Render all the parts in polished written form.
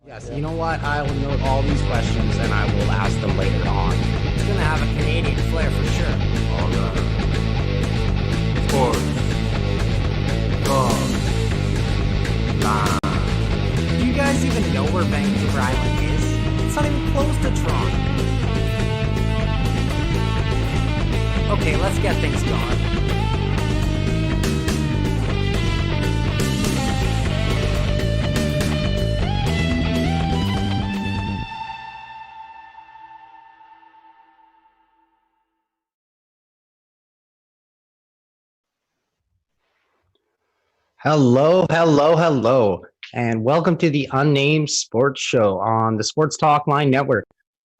Yes, you know what? I will note all these questions and I will ask them later on. It's gonna have a Canadian flair for sure. All right. Sports. Golf. Line. Do you guys even know where Vancouver Island is? It's not even close to Toronto. Okay, let's get things going. Hello, and welcome to the Unnamed Sports Show on the Sports Talk Line Network.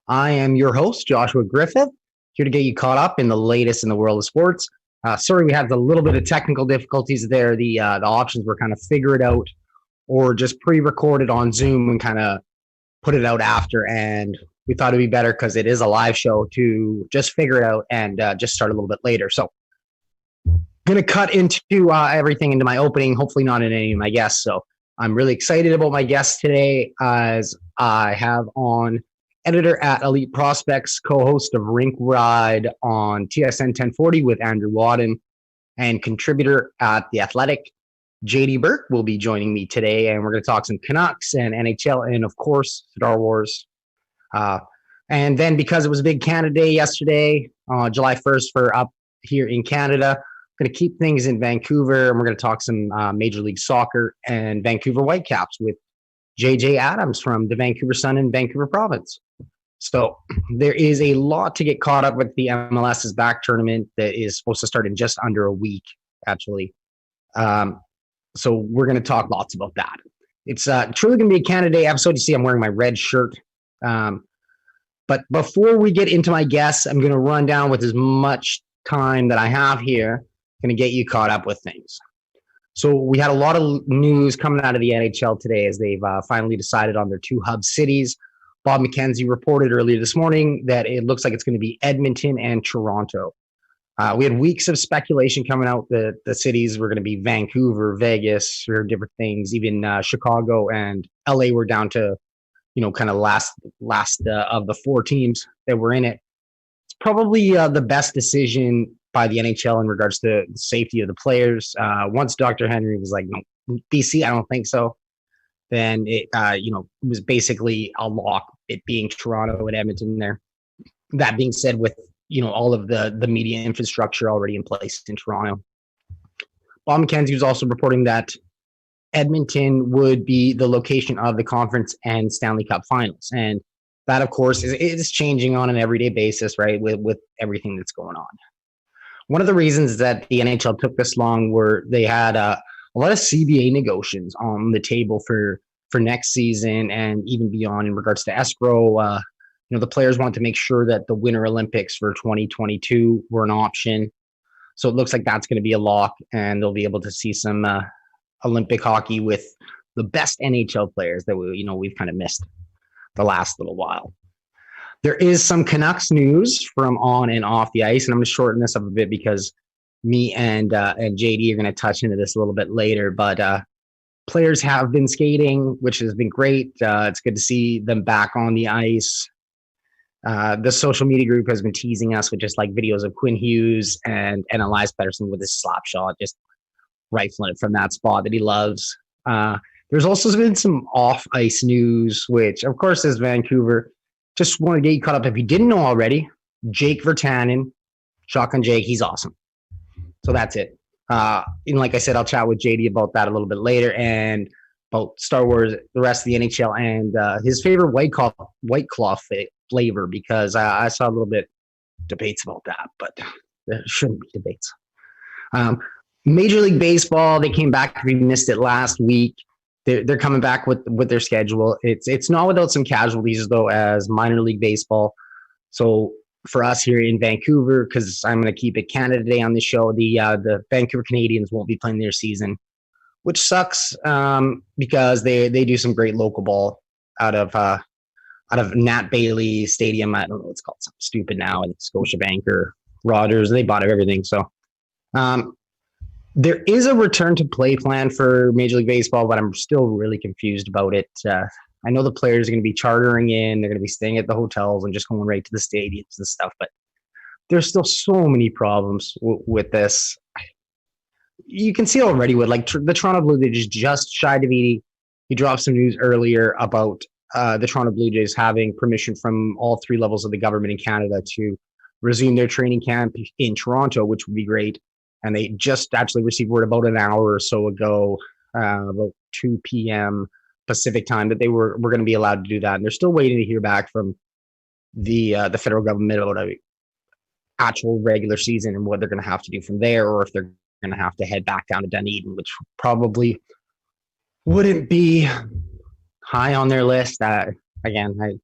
I am your host, Joshua Griffith, here to get you caught up in the latest in the world of sports. Sorry, we had a little bit of technical difficulties there. The options were kind of figure it out or just pre-recorded on Zoom and kind of put it out after. And we thought it'd be better because it is a live show to just figure it out and just start a little bit later. So going to cut into everything into my opening, hopefully not in any of my guests. So I'm really excited about my guests today, as I have on editor at Elite Prospects, co-host of Rink Wide on TSN 1040 with Andrew Wadden, and contributor at The Athletic, JD Burke, will be joining me today. And we're going to talk some Canucks and NHL and, of course, Star Wars. And then because it was a big Canada Day yesterday, July 1st for up here in Canada, going to keep things in Vancouver, and we're going to talk some Major League Soccer and Vancouver Whitecaps with JJ Adams from the Vancouver Sun in Vancouver Province. So there is a lot to get caught up with. The MLS's back tournament that is supposed to start in just under a week, actually. So we're going to talk lots about that. It's truly going to be a Canada Day episode. You see I'm wearing my red shirt. But before we get into my guests, I'm going to run down with as much time that I have here. Going to get you caught up with things. So we had a lot of news coming out of the NHL today as they've finally decided on their two hub cities. Bob McKenzie reported earlier this morning that it looks like it's going to be Edmonton and Toronto. We had weeks of speculation coming out that the cities were going to be Vancouver, Vegas, or different things. Even Chicago and LA were down to, kind of last of the four teams that were in it. It's probably the best decision by the NHL in regards to the safety of the players. Once Dr. Henry was like, no, BC, I don't think so. Then it was basically a lock, it being Toronto and Edmonton there. That being said, with, all of the media infrastructure already in place in Toronto. Bob McKenzie was also reporting that Edmonton would be the location of the conference and Stanley Cup finals. And that, of course, is changing on an everyday basis, right, with everything that's going on. One of the reasons that the NHL took this long were they had a lot of CBA negotiations on the table for next season and even beyond in regards to escrow. The players wanted to make sure that the Winter Olympics for 2022 were an option. So it looks like that's going to be a lock, and they'll be able to see some Olympic hockey with the best NHL players that we've kind of missed the last little while. There is some Canucks news from on and off the ice, and I'm going to shorten this up a bit because me and JD are going to touch into this a little bit later. But players have been skating, which has been great. It's good to see them back on the ice. The social media group has been teasing us with just like videos of Quinn Hughes and Elias Pettersson with his slap shot, just rifling it from that spot that he loves. There's also been some off-ice news, which, of course, is Vancouver. Just want to get you caught up. If you didn't know already, Jake Virtanen, Shotgun Jake, he's awesome. So that's it. And like I said, I'll chat with JD about that a little bit later and about Star Wars, the rest of the NHL, and his favorite White Claw flavor, because I saw a little bit debates about that, but there shouldn't be debates. Major League Baseball, they came back. We missed it last week. They're coming back with their schedule. It's not without some casualties, though, as minor league baseball. So for us here in Vancouver, because I'm going to keep it Canada Day on the show, the Vancouver Canadians won't be playing their season, which sucks because they do some great local ball out of Nat Bailey Stadium. I don't know what it's called, something stupid now, and Scotiabank or Rogers. They bought everything. So there is a return to play plan for Major League Baseball, but I'm still really confused about it. I know the players are going to be chartering in, they're going to be staying at the hotels and just going right to the stadiums and stuff, but there's still so many problems with this. You can see already with like the Toronto Blue Jays just Shi Davidi. He dropped some news earlier about the Toronto Blue Jays having permission from all three levels of the government in Canada to resume their training camp in Toronto, which would be great. And they just actually received word about an hour or so ago, about 2 p.m. Pacific time, that they were going to be allowed to do that. And they're still waiting to hear back from the federal government about a actual regular season and what they're going to have to do from there, or if they're going to have to head back down to Dunedin, which probably wouldn't be high on their list. Again, I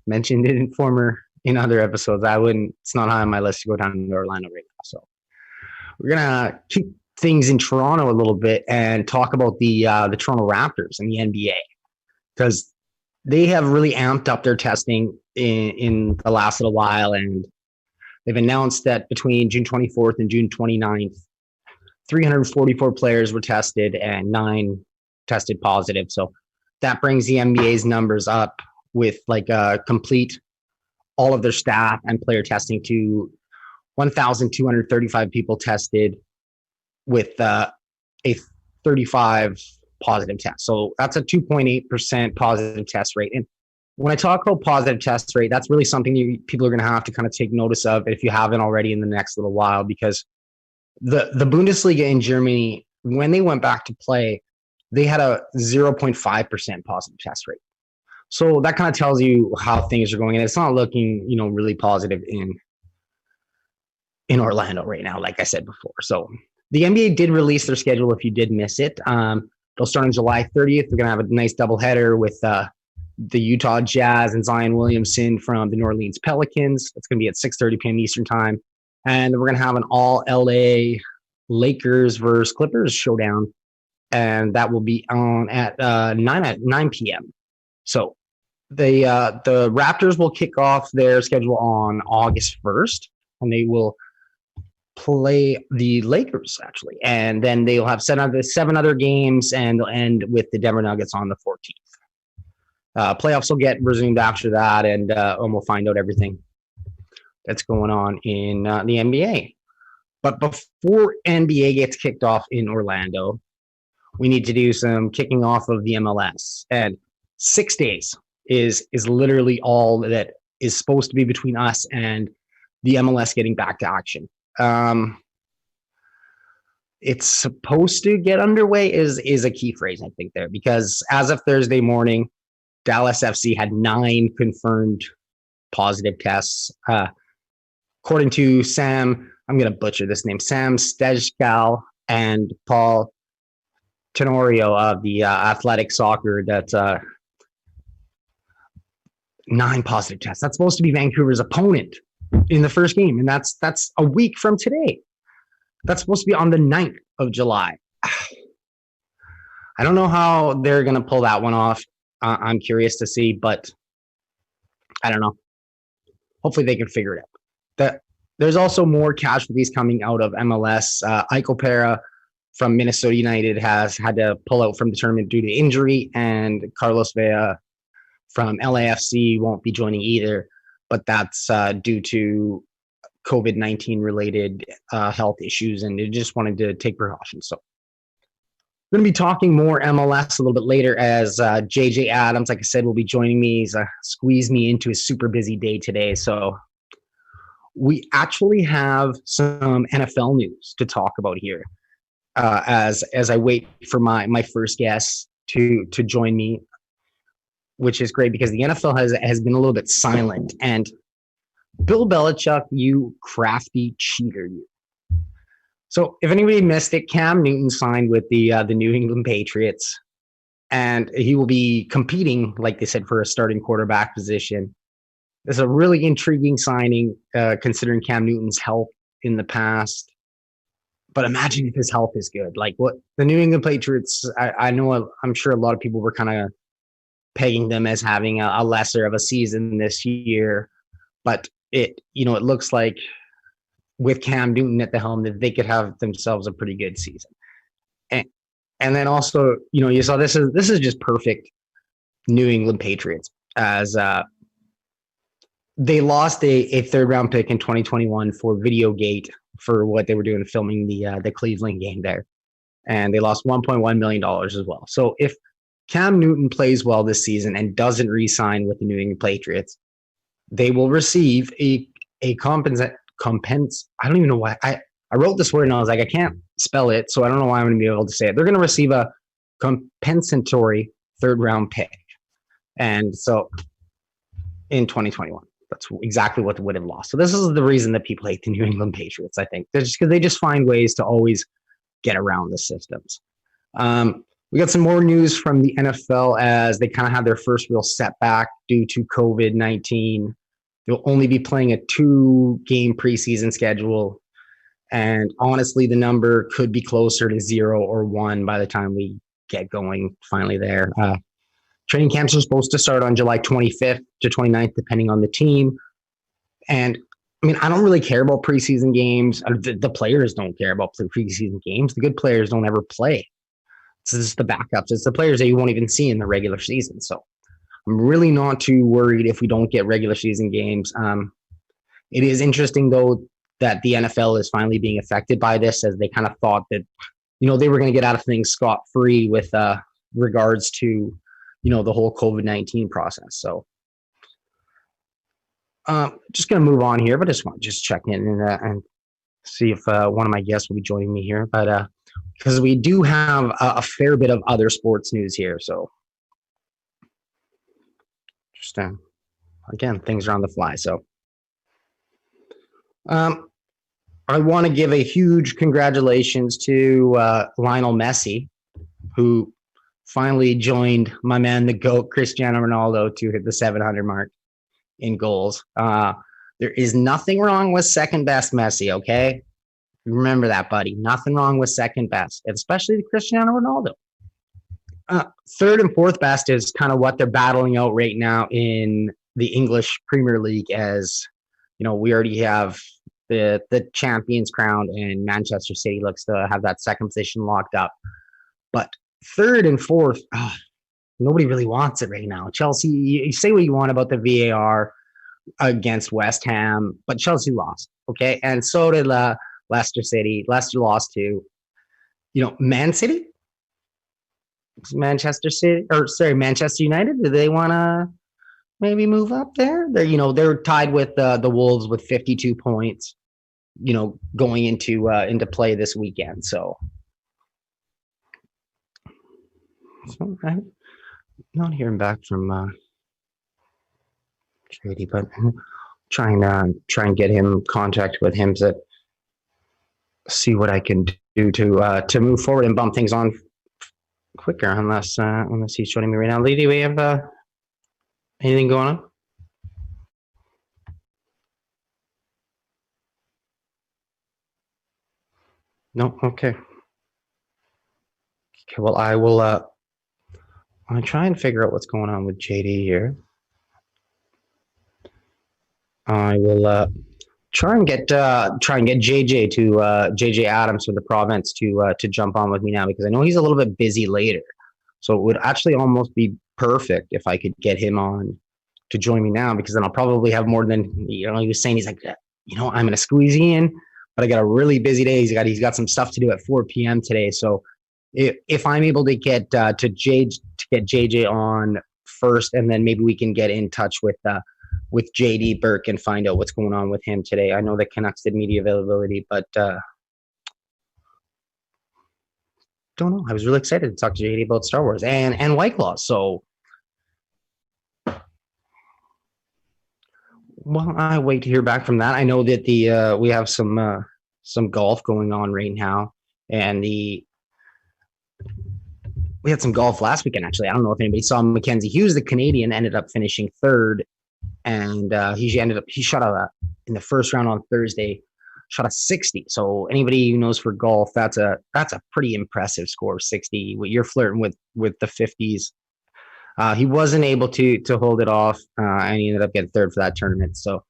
mentioned it in other episodes. It's not high on my list to go down to Orlando right now. So we're going to keep things in Toronto a little bit and talk about the Toronto Raptors and the NBA, because they have really amped up their testing in the last little while, and they've announced that between June 24th and June 29th, 344 players were tested and 9 tested positive. So that brings the NBA's numbers up with like complete all of their staff and player testing to 1,235 people tested with a 35 positive test. So that's a 2.8% positive test rate. And when I talk about positive test rate, that's really something people are going to have to kind of take notice of if you haven't already in the next little while, because the Bundesliga in Germany, when they went back to play, they had a 0.5% positive test rate. So that kind of tells you how things are going. And it's not looking, really positive in Orlando right now, like I said before. So the NBA did release their schedule if you did miss it. They'll start on July 30th. We're going to have a nice doubleheader with the Utah Jazz and Zion Williamson from the New Orleans Pelicans. It's going to be at 6:30 p.m. Eastern time. And we're going to have an all LA Lakers versus Clippers showdown. And that will be on at 9 p.m. So the Raptors will kick off their schedule on August 1st, and they will play the Lakers, actually. And then they'll have 7 other games, and they'll end with the Denver Nuggets on the 14th. Playoffs will get resumed after that, and we'll find out everything that's going on in the NBA. But before NBA gets kicked off in Orlando, we need to do some kicking off of the MLS. And 6 days is literally all that is supposed to be between us and the MLS getting back to action. It's supposed to get underway is a key phrase, I think, there, because as of Thursday morning, Dallas FC had 9 confirmed positive tests. According to Sam, I'm going to butcher this name, Sam Stejskal and Paul Tenorio of the Athletic Soccer, that's 9 positive tests. That's supposed to be Vancouver's opponent in the first game, and that's a week from today. That's supposed to be on the 9th of July. I don't know how they're going to pull that one off. I'm curious to see, but I don't know. Hopefully they can figure it out. There's also more casualties coming out of MLS. Ike Opera from Minnesota United has had to pull out from the tournament due to injury, and Carlos Vela from LAFC won't be joining either, but that's due to COVID-19 related health issues, and they just wanted to take precautions. So we're going to be talking more MLS a little bit later as JJ Adams, like I said, will be joining me. He's squeezed me into a super busy day today. So we actually have some NFL news to talk about here as I wait for my first guest to join me, which is great because the NFL has been a little bit silent. And Bill Belichick, you crafty cheater, you. So if anybody missed it, Cam Newton signed with the New England Patriots, and he will be competing, like they said, for a starting quarterback position. It's a really intriguing signing, considering Cam Newton's health in the past. But imagine if his health is good. Like what the New England Patriots, I'm sure a lot of people were kind of pegging them as having a lesser of a season this year, but it looks like with Cam Newton at the helm that they could have themselves a pretty good season. And then also, you saw this is just perfect. New England Patriots, as they lost a third round pick in 2021 for Videogate for what they were doing filming the Cleveland game there. And they lost $1.1 million as well. So if Cam Newton plays well this season and doesn't re-sign with the New England Patriots, they will receive a I don't even know why. I wrote this word and I was like, I can't spell it, so I don't know why I'm going to be able to say it. They're going to receive a compensatory third round pick. And so in 2021, that's exactly what would have lost. So this is the reason that people hate the New England Patriots, I think. They're just because they just find ways to always get around the systems. We got some more news from the NFL as they kind of had their first real setback due to COVID-19. They'll only be playing a 2-game preseason schedule. And honestly, the number could be closer to 0 or 1 by the time we get going finally there. Training camps are supposed to start on July 25th to 29th, depending on the team. And I mean, I don't really care about preseason games. The players don't care about the preseason games. The good players don't ever play. It's just the backups. It's the players that you won't even see in the regular season. So I'm really not too worried if we don't get regular season games. It is interesting, though, that the NFL is finally being affected by this, as they kind of thought that, they were going to get out of things scot-free with regards to, the whole COVID-19 process. So just going to move on here, but I just want to check in and see if one of my guests will be joining me here. But because we do have a fair bit of other sports news here. So just, again, things are on the fly. So I want to give a huge congratulations to Lionel Messi, who finally joined my man, the GOAT, Cristiano Ronaldo, to hit the 700 mark in goals. There is nothing wrong with second best Messi, okay? Remember that, buddy. Nothing wrong with second best, especially Cristiano Ronaldo. Third and fourth best is kind of what they're battling out right now in the English Premier League, as we already have the champions crowned, and Manchester City looks to have that second position locked up. But third and fourth, nobody really wants it right now. Chelsea, you say what you want about the VAR against West Ham, but Chelsea lost, okay? And so did Leicester City. Leicester lost to, Man City? Manchester United. Do they want to maybe move up there? They're tied with the Wolves with 52 points, going into play this weekend. So I'm not hearing back from JD, but try and get him contact with him to see what I can do to move forward and bump things on quicker, unless he's joining me right now. Lee, do we have anything going on? No? Okay. Okay, well, I will I'll try and figure out what's going on with JD here. I will try and get JJ to JJ Adams from the province to jump on with me now, because I know he's a little bit busy later. So it would actually almost be perfect if I could get him on to join me now, because then I'll probably have more than, he was saying, he's like, I'm going to squeeze you in, but I got a really busy day. He's got some stuff to do at 4 p.m. today. So if I'm able to get JJ on first, and then maybe we can get in touch with JD Burke and find out what's going on with him today. I know the Canucks did media availability, but don't know. I was really excited to talk to JD about Star Wars and White Claw. So well, I wait to hear back from that. I know that we have some golf going on right now, and we had some golf last weekend, actually. I don't know if anybody saw McKenzie Hughes, the Canadian, ended up finishing third, and he shot in the first round on Thursday, shot a 60. So anybody who knows for golf, that's a pretty impressive score, 60. You're flirting with the 50s. He wasn't able to hold it off, and he ended up getting third for that tournament. So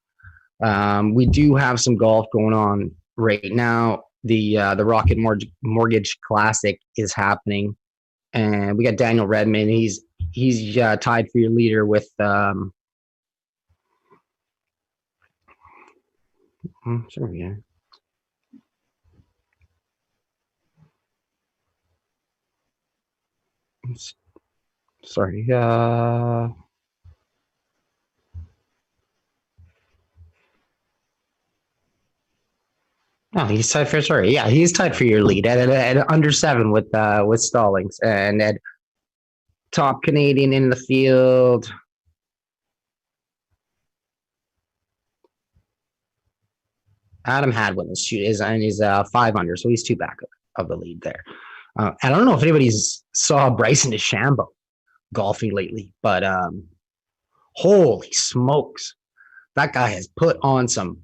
we do have some golf going on right now. The Rocket Mortgage Classic is happening, And we got Daniel Redmond. He's tied for your leader with sorry. No, he's tied for he's tied for your lead at under 7 with Stallings, and at top Canadian in the field. Adam Hadwin is 5 under, so he's 2 back of the lead there. I don't know if anybody's saw Bryson DeChambeau golfing lately, but holy smokes, that guy has put on some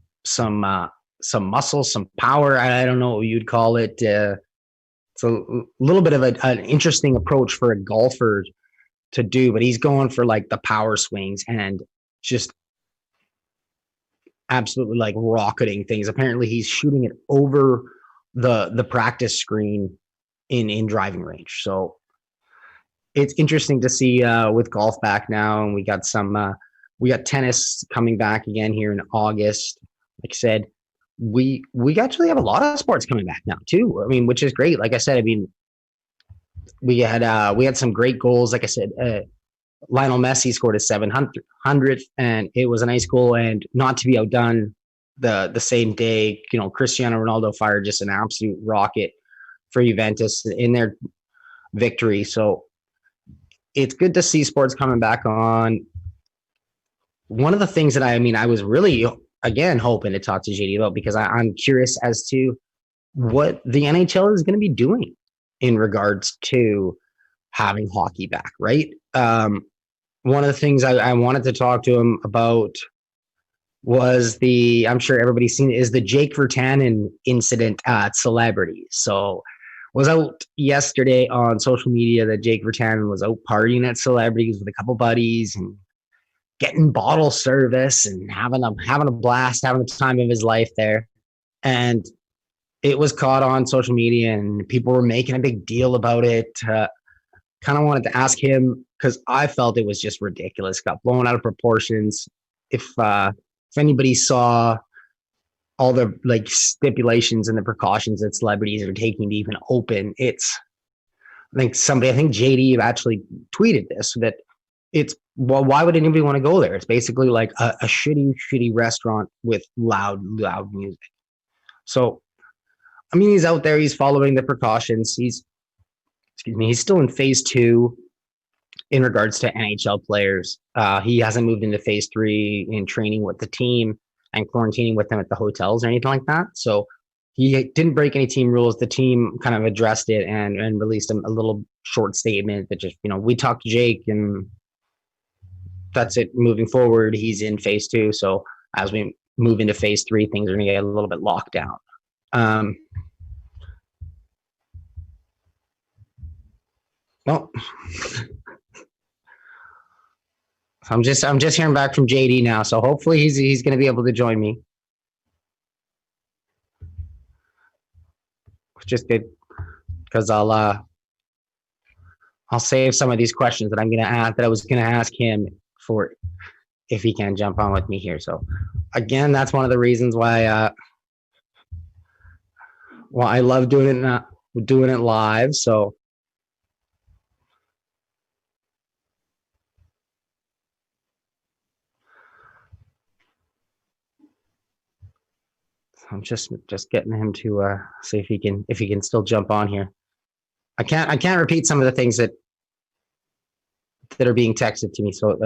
muscle, some power. I don't know what you'd call it. It's a little bit of an interesting approach for a golfer to do, but he's going for like the power swings and just absolutely like rocketing things. Apparently he's shooting it over the practice screen in driving range. So it's interesting to see with golf back now, and we got tennis coming back again here in August. Like I said, we actually have a lot of sports coming back now too. I mean, which is great. Like I said, I mean, we had some great goals. Like I said, Lionel Messi scored his 700th, and it was a nice goal. And not to be outdone, the same day, Cristiano Ronaldo fired just an absolute rocket for Juventus in their victory. So it's good to see sports coming back on. One of the things that I was really, again, hoping to talk to JD about, because I'm curious as to what the NHL is going to be doing in regards to having hockey back, right? One of the things I wanted to talk to him about was I'm sure everybody's seen it, is the Jake Virtanen incident at Celebrity. So was out yesterday on social media that Jake Virtanen was out partying at Celebrities with a couple buddies and getting bottle service and having a blast, having the time of his life there. And it was caught on social media and people were making a big deal about it. Kind of wanted to ask him, because I felt it was just ridiculous, got blown out of proportions. If anybody saw all the like stipulations and the precautions that celebrities are taking to even open, I think JD actually tweeted this, that it's, well, why would anybody want to go there? It's basically like a shitty restaurant with loud music. So, I mean, he's out there, he's following the precautions. He's still in phase 2 in regards to NHL players. He hasn't moved into phase 3 in training with the team and quarantining with them at the hotels or anything like that. So he didn't break any team rules. The team kind of addressed it and released a little short statement that just, we talked to Jake and that's it. Moving forward, he's in phase 2. So as we move into phase 3, things are going to get a little bit locked down. Well, I'm just hearing back from JD now, so hopefully he's going to be able to join me. Which is good, because I'll save some of these questions that I was going to ask him for, if he can jump on with me here. So again, that's one of the reasons why I love doing it live. So I'm just getting him to see if he can still jump on here. I can't repeat some of the things that are being texted to me. So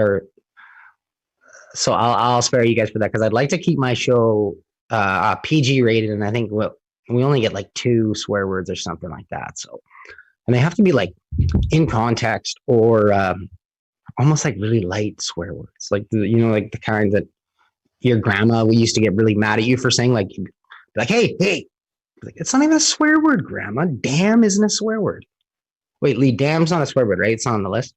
I'll spare you guys for that, because I'd like to keep my show PG rated, and I think we only get like 2 swear words or something like that. So, and they have to be like in context or almost like really light swear words, like like the kind that your grandma, we used to get really mad at you for saying, like hey, like, it's not even a swear word, Grandma. Damn isn't a swear word. Wait, Lee, damn's not a swear word, right? It's not on the list.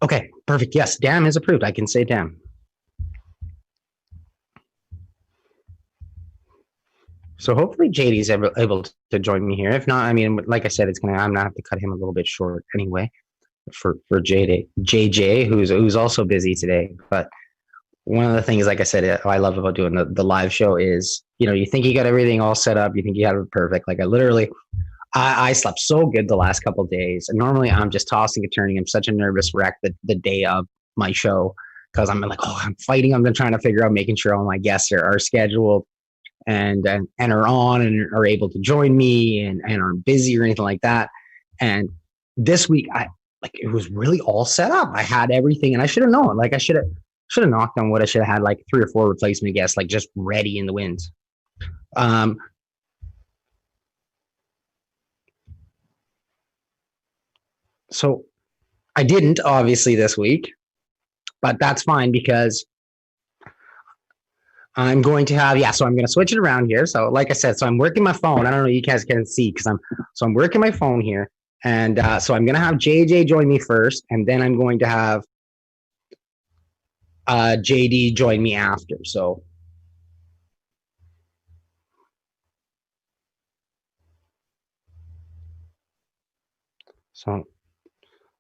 Okay, perfect. Yes, damn is approved. I can say damn. So hopefully JD's able to join me here. If not, I mean, like I said, I'm gonna have to cut him a little bit short anyway for JJ, who's also busy today. But one of the things, like I said, I love about doing the live show is, you think you got everything all set up, you think you have it perfect. Like I slept so good the last couple of days, and normally I'm just tossing and turning. I'm such a nervous wreck the day of my show because I'm like, I'm fighting. I'm trying to figure out making sure all my guests are scheduled and are on and are able to join me and aren't busy or anything like that. And this week, it was really all set up. I had everything, and I should have known. Like I should have knocked on wood. I should have had like 3 or 4 replacement guests, like just ready in the wind. So I didn't, obviously, this week, but that's fine because I'm going to have, so I'm going to switch it around here. So like I said, so I'm working my phone. I don't know, you guys can see because I'm working my phone here. And so I'm going to have JJ join me first, and then I'm going to have JD join me after. So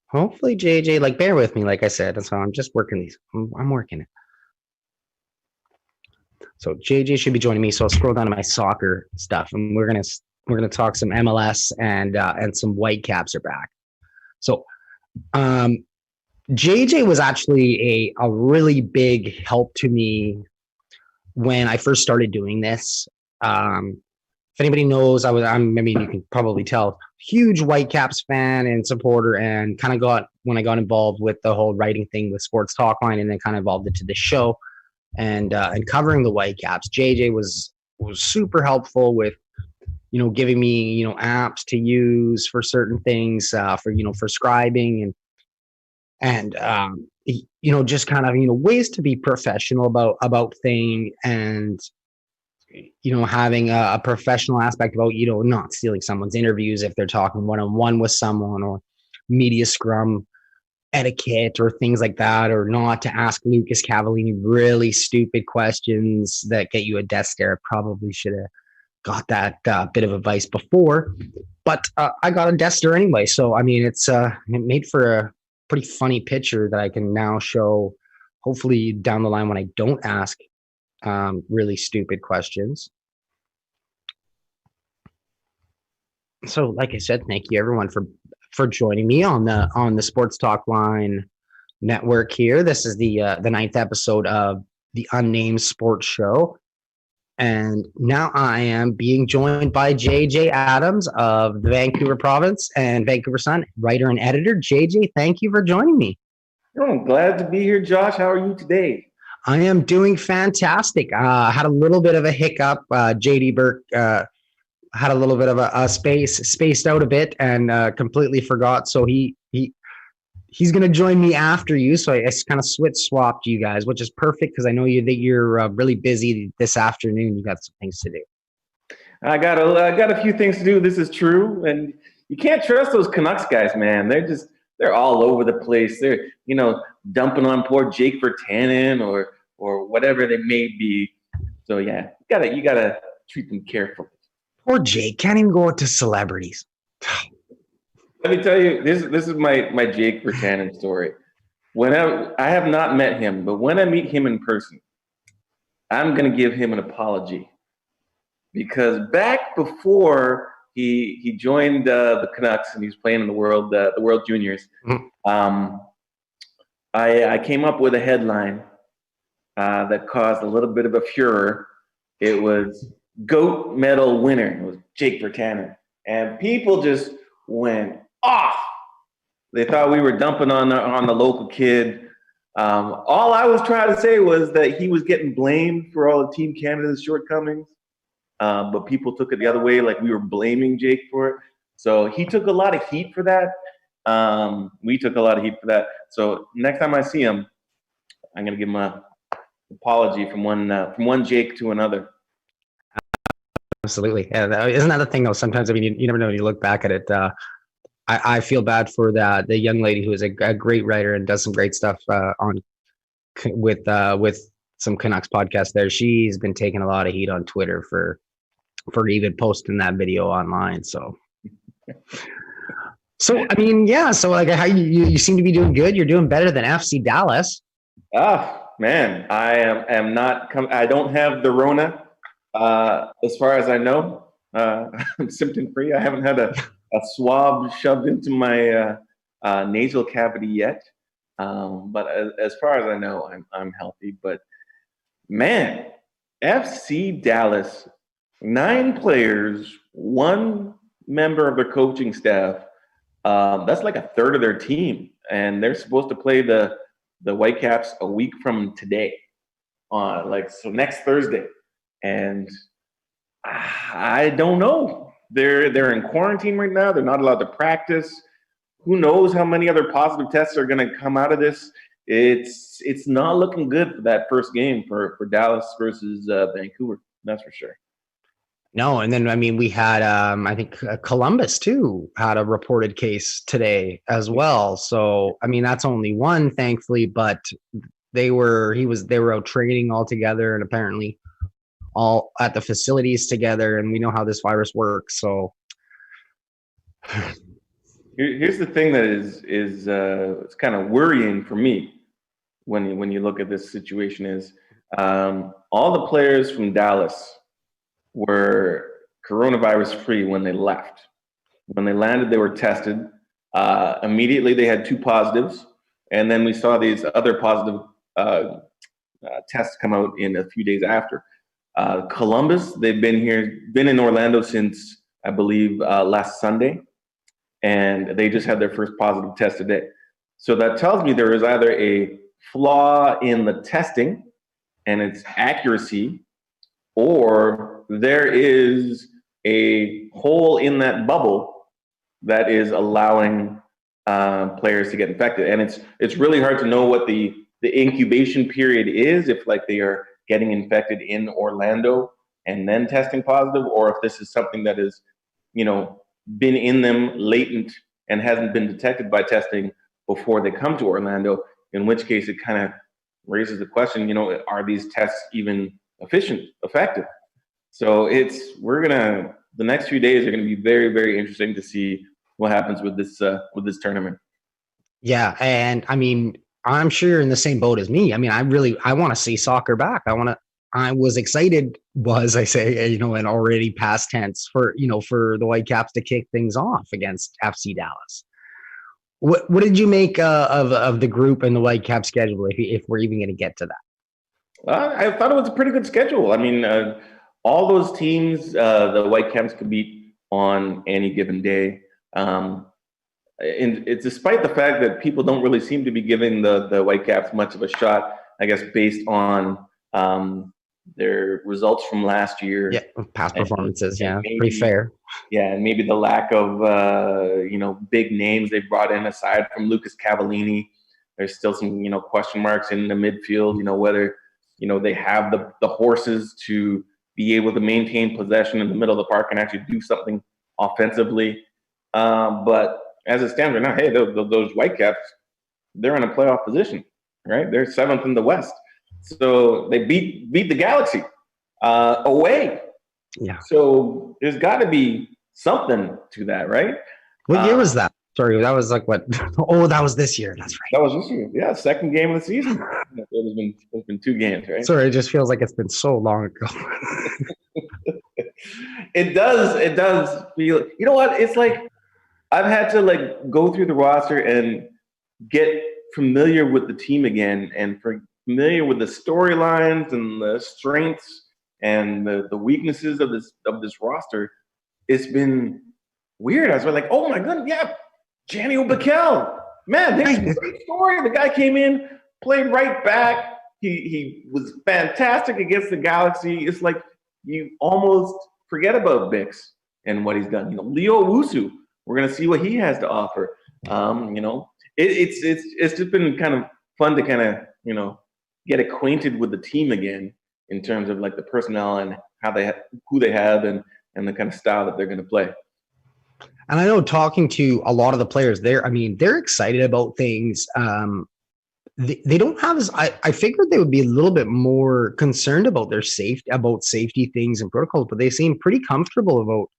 hopefully JJ, bear with me, like I said. And so I'm just working these. I'm working it. So JJ should be joining me. So I'll scroll down to my soccer stuff, and we're gonna talk some MLS and some Whitecaps are back. So JJ was actually a really big help to me when I first started doing this. If anybody knows, you can probably tell, huge Whitecaps fan and supporter, and kind of when I got involved with the whole writing thing with Sports Talkline, and then kind of evolved into the show and covering the Whitecaps. JJ was super helpful with, giving me, apps to use for certain things, for, for scribing and just kind of, ways to be professional about things, and, having a professional aspect about, not stealing someone's interviews if they're talking one-on-one with someone, or media scrum etiquette or things like that, or not to ask Lucas Cavallini really stupid questions that get you a death stare. Probably should have got that bit of advice before, but I got a death stare anyway. So, I mean, it made for a pretty funny picture that I can now show, hopefully down the line when I don't ask really stupid questions. So, like I said, thank you everyone for joining me on the Sports Talk Line network here. This is the 9th episode of the Unnamed Sports Show. And now I am being joined by JJ Adams of the Vancouver Province and Vancouver Sun, writer and editor. JJ, thank you for joining me. I'm glad to be here, Josh. How are you today? I am doing fantastic. I had a little bit of a hiccup. JD Burke had a little bit of a spaced out a bit and completely forgot. So he's going to join me after you. So I kind of swapped you guys, which is perfect because I know that you're really busy this afternoon. You got some things to do. I got a few things to do. This is true. And you can't trust those Canucks guys, man. They're all over the place. They're, dumping on poor Jake Virtanen or whatever they may be. So yeah, you gotta treat them carefully. Poor Jake can't even go to celebrities. Let me tell you, this is my Jake Virtanen story. I have not met him, but when I meet him in person, I'm gonna give him an apology, because back before he joined the Canucks and he was playing in the World Juniors, I came up with a headline that caused a little bit of a furor. It was GOAT medal winner. It was Jake Virtanen, and people just went off. They thought we were dumping on the local kid. All I was trying to say was that he was getting blamed for all of Team Canada's shortcomings, but people took it the other way, like we were blaming Jake for it. So he took a lot of heat for that. We took a lot of heat for that. So next time I see him, I'm gonna give him an apology from one Jake to another. Absolutely. Yeah, isn't that the thing though? Sometimes, I mean, you never know when you look back at it. I feel bad for the young lady who is a great writer and does some great stuff with some Canucks podcast there. She's been taking a lot of heat on Twitter for for even posting that video online. So I mean, yeah. So like, how you seem to be doing good. You're doing better than FC Dallas. Man, I am not. I don't have the Rona. As far as I know, I'm symptom free. I haven't had a swab shoved into my nasal cavity yet. But as far as I know, I'm healthy. But man, FC Dallas, 9 players, 1 member of their coaching staff. That's like a third of their team, and they're supposed to play the Whitecaps a week from today, so next Thursday. And I don't know. They're in quarantine right now. They're not allowed to practice. Who knows how many other positive tests are going to come out of this? It's not looking good for that first game for Dallas versus Vancouver. That's for sure. No, and then I mean we had I think Columbus too had a reported case today as well. So I mean that's only one, thankfully, but they were out training all together and apparently all at the facilities together, and we know how this virus works. So here's the thing that is it's kind of worrying for me when you look at this situation is all the players from Dallas were coronavirus free when they left. When they landed, they were tested. Immediately, they had 2 positives. And then we saw these other positive tests come out in a few days after. Columbus, they've been in Orlando since, I believe, last Sunday. And they just had their first positive test today. So that tells me there is either a flaw in the testing and its accuracy, or there is a hole in that bubble that is allowing players to get infected. And it's really hard to know what the incubation period is, if like they are getting infected in Orlando and then testing positive, or if this is something that is, been in them latent and hasn't been detected by testing before they come to Orlando, in which case it kind of raises the question, are these tests even effective? So the next few days are going to be very, very interesting to see what happens with this tournament. Yeah, and I mean, I'm sure you're in the same boat as me. I mean, I want to see soccer back. I was excited, and already past tense for the Whitecaps to kick things off against FC Dallas. What did you make of the group and the Whitecaps schedule, if we're even going to get to that? I thought it was a pretty good schedule. I mean, all those teams the Whitecaps could beat on any given day. And it's despite the fact that people don't really seem to be giving the Whitecaps much of a shot, I guess, based on their results from last year. Yeah, past performances. Pretty fair. Yeah, and maybe the lack of big names they brought in aside from Lucas Cavallini. There's still some question marks in the midfield. Whether they have the horses to be able to maintain possession in the middle of the park and actually do something offensively. But as it stands right now, hey, those Whitecaps, they're in a playoff position, right? They're 7th in the West. So they beat the Galaxy away. Yeah. So there's got to be something to that, right? What year was that? Sorry, that was like what? Oh, that was this year. That's right. That was this year. Yeah, 2nd game of the season. It's been 2 games, right? Sorry, it just feels like it's been so long ago. It does feel. You know what? It's like I've had to go through the roster and get familiar with the team again, and familiar with the storylines and the strengths and the weaknesses of this roster. It's been weird. I was like, oh my goodness, yeah, Gianni Obikel. Man, there's a great story. The guy came in, played right back. He was fantastic against the Galaxy. It's like you almost forget about Bix and what he's done. Leo Owusu, we're gonna see what he has to offer. It's just been kind of fun to kind of get acquainted with the team again in terms of the personnel and who they have and the kind of style that they're going to play. And I know talking to a lot of the players there, I mean, they're excited about things. they don't have as I figured they would be a little bit more concerned about their safety things and protocols, but they seem pretty comfortable about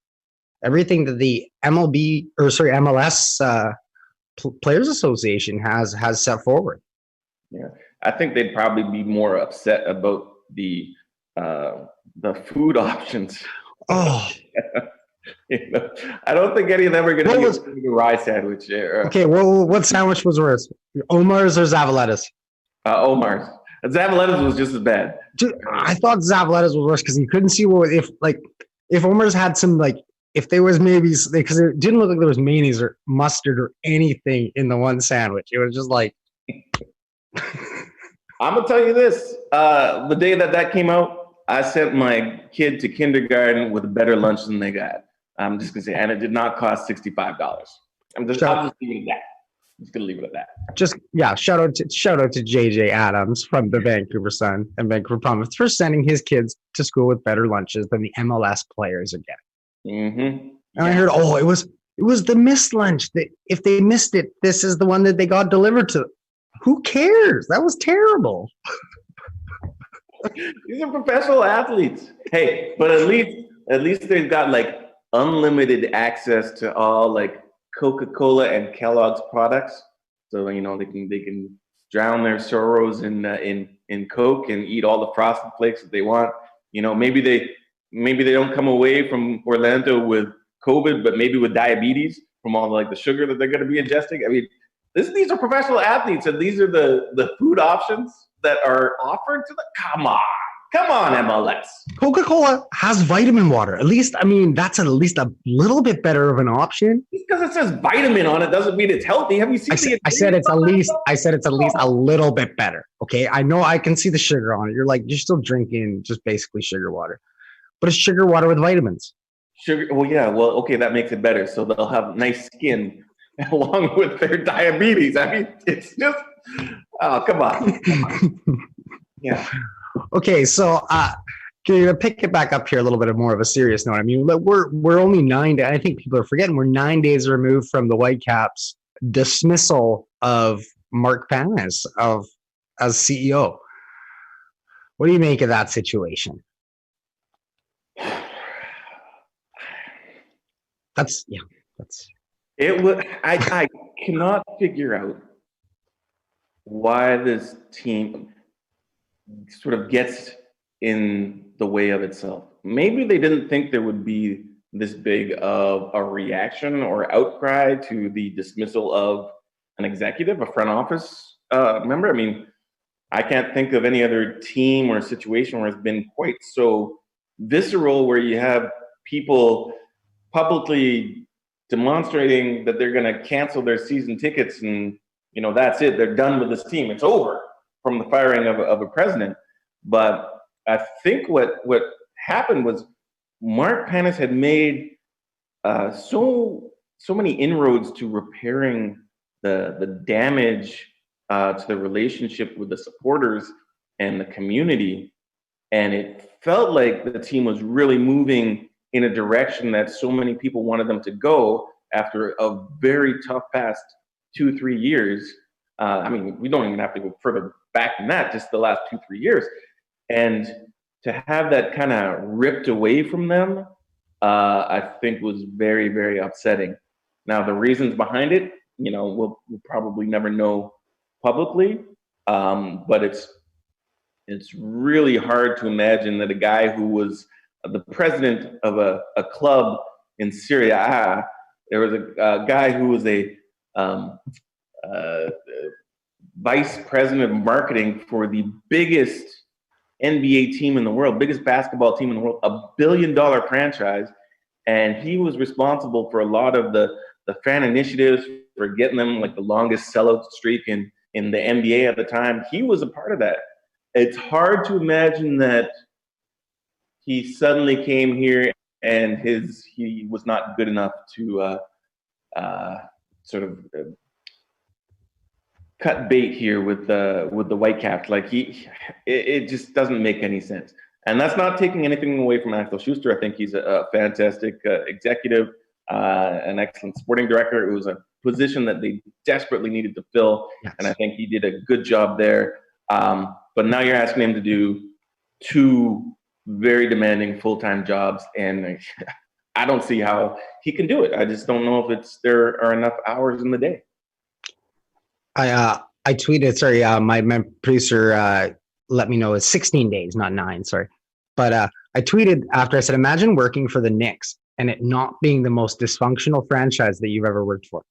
everything that the MLS Players Association has set forward. Yeah, I think they'd probably be more upset about the food options. Oh, I don't think any of them are going to get a rye sandwich. Okay, well, what sandwich was worse, Omar's or Zavaletta's? Omar's. Zavaletta's was just as bad. Dude, I thought Zavaletta's was worse because you couldn't see if Omar's had some if there was maybe, because it didn't look like there was mayonnaise or mustard or anything in the one sandwich. It was just like. I'm gonna tell you this: the day that came out, I sent my kid to kindergarten with a better lunch than they got. I'm just gonna say, and it did not cost $65. I'll just leave it at that. I'm just gonna leave it at that. Shout out to JJ Adams from the Vancouver Sun and Vancouver Promise for sending his kids to school with better lunches than the MLS players are getting. Mm-hmm. And I heard, it was the missed lunch. If they missed it, this is the one that they got delivered to. Who cares? That was terrible. These are professional athletes. Hey, but at least they've got unlimited access to all Coca-Cola and Kellogg's products. So they can drown their sorrows in Coke and eat all the Frosted Flakes that they want. Maybe they don't come away from Orlando with COVID, but maybe with diabetes from all the sugar that they're going to be ingesting. I mean, these are professional athletes, and these are the food options that are offered to them. Come on, MLS. Coca-Cola has vitamin water. At least, that's at least a little bit better of an option. Just because it says vitamin on it doesn't mean it's healthy. Have you seen I said it's at least a little bit better. Okay, I know I can see the sugar on it. You're still drinking just basically sugar water, but it's sugar water with vitamins. Sugar. Well, yeah. Well, okay, that makes it better. So they'll have nice skin along with their diabetes. I mean, it's just, come on. Yeah. Okay, so to pick it back up here a little bit more of a serious note. I mean, we're only 9 days. I think people are forgetting we're 9 days removed from the Whitecaps' dismissal of Mark Panis as CEO. What do you make of that situation? I cannot figure out why this team sort of gets in the way of itself. Maybe they didn't think there would be this big of a reaction or outcry to the dismissal of an executive, a front office member. I mean, I can't think of any other team or situation where it's been quite so visceral, where you have people publicly demonstrating that they're going to cancel their season tickets and, that's it. They're done with this team. It's over from the firing of a president. But I think what happened was Mark Panis had made so many inroads to repairing the damage to the relationship with the supporters and the community. And it felt like the team was really moving in a direction that so many people wanted them to go after a very tough past 2-3 years. We don't even have to go further back than that, just the last 2-3 years. And to have that kind of ripped away from them, I think was very, very upsetting. Now, the reasons behind it, we'll probably never know publicly, but it's really hard to imagine that a guy who was the president of a club in Serie A, there was a guy who was a vice president of marketing for the biggest NBA team in the world, biggest basketball team in the world, $1 billion franchise. And he was responsible for a lot of the fan initiatives for getting them the longest sellout streak in the NBA at the time. He was a part of that. It's hard to imagine that he suddenly came here and he was not good enough to sort of cut bait here with the Whitecaps. It just doesn't make any sense. And that's not taking anything away from Axel Schuster. I think he's a fantastic executive, an excellent sporting director. It was position that they desperately needed to fill. Yes. And I think he did a good job there. But now you're asking him to do two very demanding full-time jobs, and I don't see how he can do it. I just don't know if there are enough hours in the day. I tweeted, sorry, my producer let me know it's 16 days, not 9, sorry. But I tweeted after I said, imagine working for the Knicks and it not being the most dysfunctional franchise that you've ever worked for.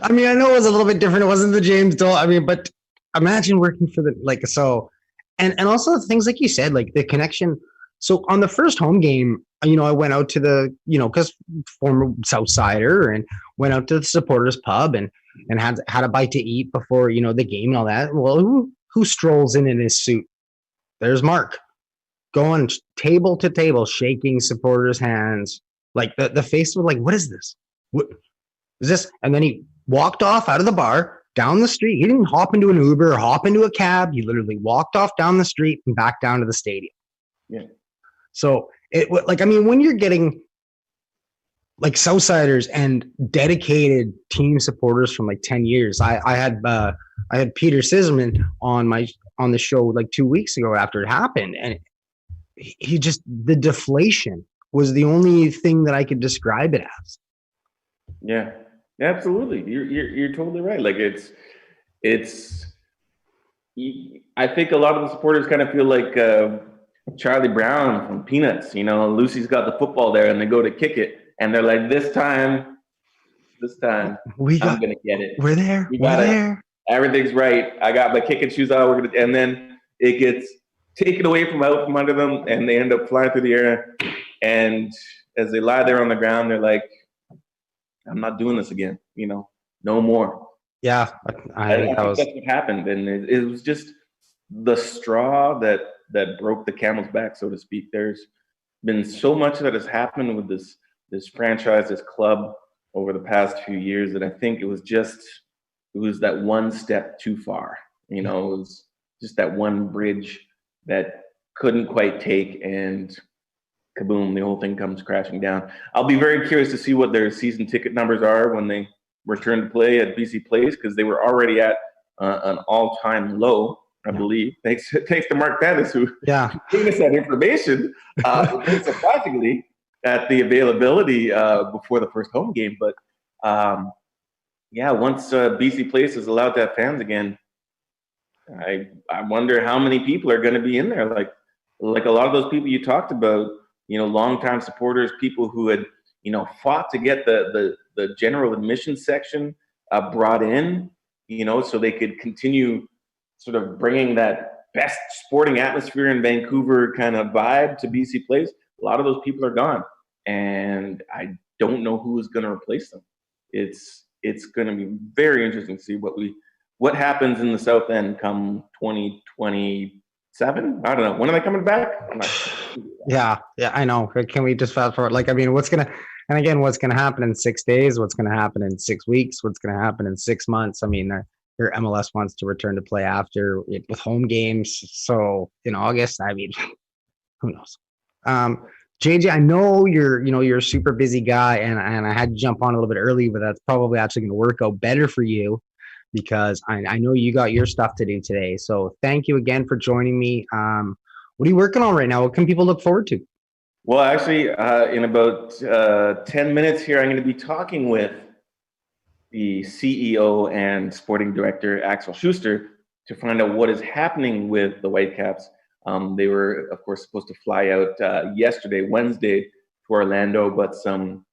I mean, I know it was a little bit different. It wasn't the James Dolan. I mean, but imagine working for the, like, so, and also things like you said, like the connection. So on the first home game, you know, I went out to the, you know, because former Southsider, and went out to the supporters pub and had a bite to eat before, you know, the game and all that. Well, who strolls in his suit? There's Mark, going table to table, shaking supporters' hands. Like the face was like, what is this? What is this? And then he walked off out of the bar down the street. He didn't hop into an Uber or hop into a cab. He literally walked off down the street and back down to the stadium. Yeah. So like, I mean, when you're getting like Southsiders and dedicated team supporters from like 10 years, I had Peter Sisman on the show like 2 weeks ago after it happened, and he just, the deflation was the only thing that I could describe it as. Yeah, absolutely. You're totally right. Like I think a lot of the supporters kind of feel like Charlie Brown from Peanuts. You know, Lucy's got the football there, and they go to kick it, and they're like, this time, I'm gonna get it. We're there. We're there. Everything's right. I got my kicking shoes on. And then it gets taken away from under them, and they end up flying through the air. And as they lie there on the ground, they're like, I'm not doing this again. You know, no more. Yeah, I think that's what happened, and it was just the straw that broke the camel's back, so to speak. There's been so much that has happened with this franchise, this club over the past few years, that I think it was that one step too far. You know, it was just that one bridge that couldn't quite take, and kaboom, the whole thing comes crashing down. I'll be very curious to see what their season ticket numbers are when they return to play at BC Place, because they were already at an all-time low, I believe. Thanks to Mark Pettis, who gave us that information, surprisingly, at the availability before the first home game. But once BC Place is allowed to have fans again, I wonder how many people are going to be in there. Like a lot of those people you talked about, you know, longtime supporters, people who had, you know, fought to get the general admission section brought in, you know, so they could continue sort of bringing that best sporting atmosphere in Vancouver kind of vibe to BC Place. A lot of those people are gone, and I don't know who is going to replace them. It's going to be very interesting to see what happens in the South End come 2027. I don't know. When are they coming back? Yeah, I know. Can we just fast forward? Like, I mean, what's going to happen in 6 days? What's going to happen in 6 weeks? What's going to happen in 6 months? I mean, their MLS wants to return to play after with home games. So in August, I mean, who knows? JJ, I know you're a super busy guy, and I had to jump on a little bit early, but that's probably actually going to work out better for you, because I know you got your stuff to do today. So thank you again for joining me. What are you working on right now? What can people look forward to? Well, actually, in about 10 minutes here, I'm going to be talking with the CEO and sporting director, Axel Schuster, to find out what is happening with the Whitecaps. They were, of course, supposed to fly out Wednesday, to Orlando, but some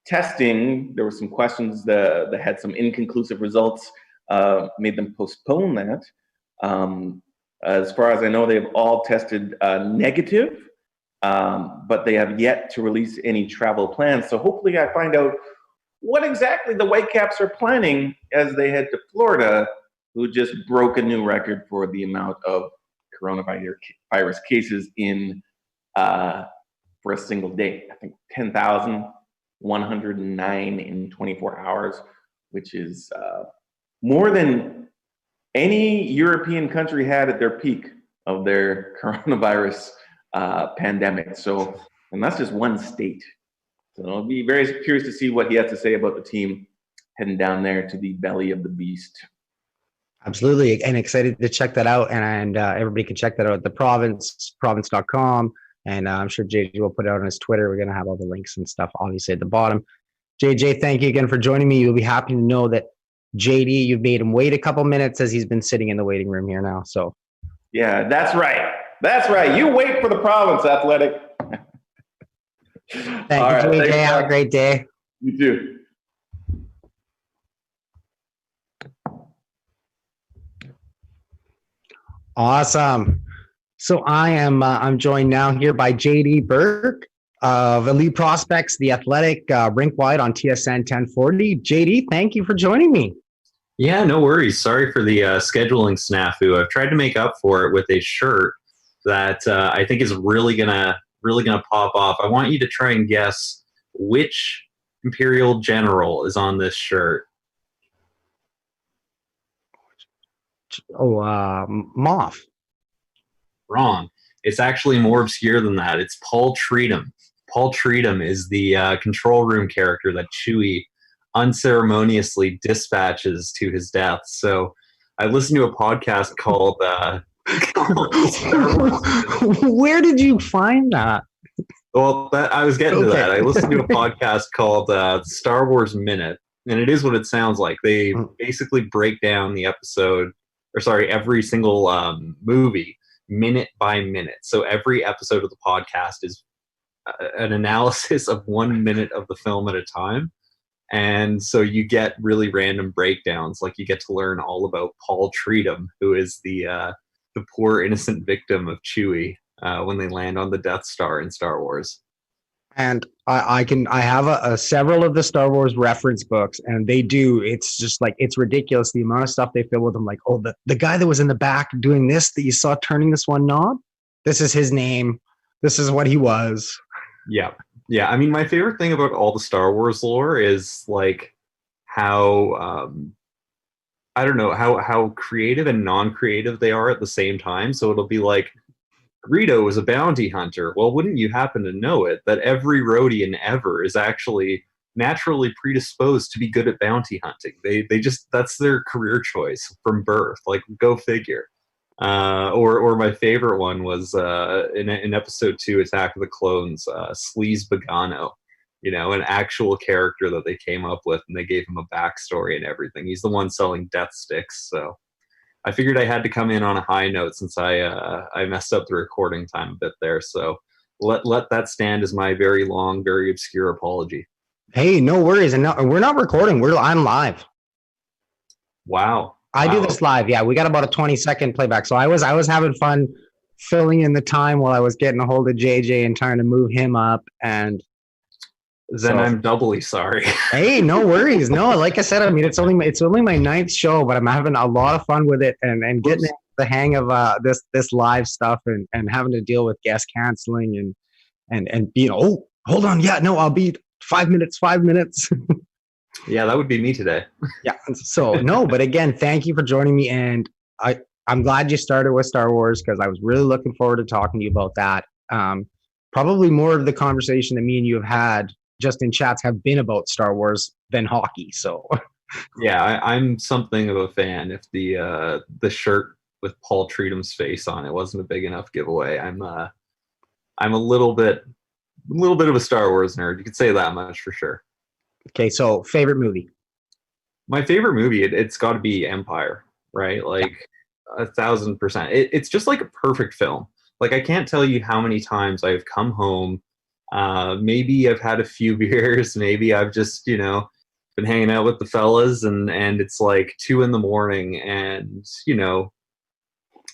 testing, there were some questions that had some inconclusive results, made them postpone that. As far as I know, they've all tested negative, but they have yet to release any travel plans. So hopefully I find out what exactly the Whitecaps are planning as they head to Florida, who just broke a new record for the amount of coronavirus cases in for a single day. I think 10,109 in 24 hours, which is more than any European country had at their peak of their coronavirus pandemic. So, and that's just one state. So I'll be very curious to see what he has to say about the team heading down there to the belly of the beast. Absolutely, and excited to check that out. And everybody can check that out at the province.com. And I'm sure JJ will put it out on his Twitter. We're going to have all the links and stuff, obviously, at the bottom. JJ, thank you again for joining me. You'll be happy to know that JD, you've made him wait a couple minutes as he's been sitting in the waiting room here now. So, yeah, that's right. That's right. You wait for the Province, Athletic. Thank you, JJ. Have a great day. You too. Awesome. So I'm joined now here by JD Burke of Elite Prospects, the Athletic, Rink Wide on TSN 1040. JD, thank you for joining me. Yeah, no worries. Sorry for the scheduling snafu. I've tried to make up for it with a shirt that I think is really gonna pop off. I want you to try and guess which Imperial General is on this shirt. Moff. Wrong. It's actually more obscure than that. It's Paul Treatham. Paul Treatham is the control room character that Chewie unceremoniously dispatches to his death. So I listened to a podcast called Where did you find that? Well, I was getting to that. I listened to a podcast called Star Wars Minute, and it is what it sounds like. They basically break down the episode, every single movie minute by minute. So every episode of the podcast is an analysis of 1 minute of the film at a time. And so you get really random breakdowns. Like you get to learn all about Paul Treatham, who is the poor innocent victim of Chewie when they land on the Death Star in Star Wars. And I have several of the Star Wars reference books, and they do. It's just like, it's ridiculous the amount of stuff they fill with them. Like, oh, the guy that was in the back doing this that you saw turning this one knob, this is his name. This is what he was. Yeah. Yeah. I mean, my favorite thing about all the Star Wars lore is like how, I don't know, how creative and non-creative they are at the same time. So it'll be like, Greedo was a bounty hunter. Well, wouldn't you happen to know it that every Rhodian ever is actually naturally predisposed to be good at bounty hunting? They just, that's their career choice from birth. Like, go figure. Or my favorite one was in episode 2, Attack of the Clones, Sleaze Bogano, an actual character that they came up with, and they gave him a backstory and everything. He's the one selling death sticks, so I figured I had to come in on a high note since I messed up the recording time a bit there. So let that stand as my very long, very obscure apology. Hey, no worries. And no, we're not recording. I'm live. Wow. I do this live. Yeah, we got about a 20-second playback. So I was having fun filling in the time while I was getting a hold of JJ and trying to move him up. And then I'm doubly sorry. Hey, no worries. No, like I said, I mean, it's only my 9th show, but I'm having a lot of fun with it and getting the hang of this live stuff and having to deal with guest canceling and being, oh, hold on, yeah, no, I'll be 5 minutes. Yeah, that would be me today. Yeah. So no, but again, thank you for joining me, and I'm glad you started with Star Wars because I was really looking forward to talking to you about that. Probably more of the conversation that me and you have had just in chats have been about Star Wars than hockey. So yeah, I'm something of a fan. If the shirt with Paul Treatham's face on it wasn't a big enough giveaway, I'm a little bit of a Star Wars nerd. You could say that much for sure. Okay, so favorite movie? My favorite movie, it's got to be Empire, right? Like 1,000%. It's just like a perfect film. Like I can't tell you how many times I've come home. Maybe I've had a few beers. Maybe I've just been hanging out with the fellas, and it's like 2 a.m, and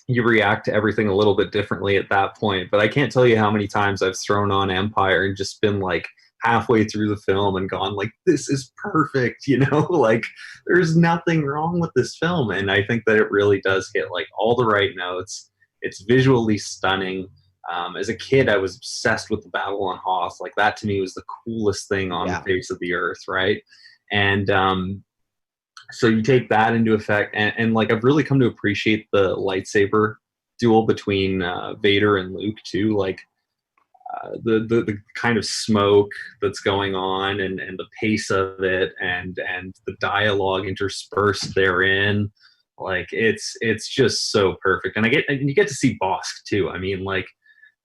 you react to everything a little bit differently at that point. But I can't tell you how many times I've thrown on Empire and just been like halfway through the film and gone like, this is perfect, like there's nothing wrong with this film. And I think that it really does hit like all the right notes. It's visually stunning. As a kid, I was obsessed with the Battle on Hoth. Like that to me was the coolest thing on the face of the earth, right? And so you take that into effect, and like I've really come to appreciate the lightsaber duel between Vader and Luke too. Like the kind of smoke that's going on, and the pace of it, and the dialogue interspersed therein. Like it's just so perfect. And you get to see Bosk too. I mean, like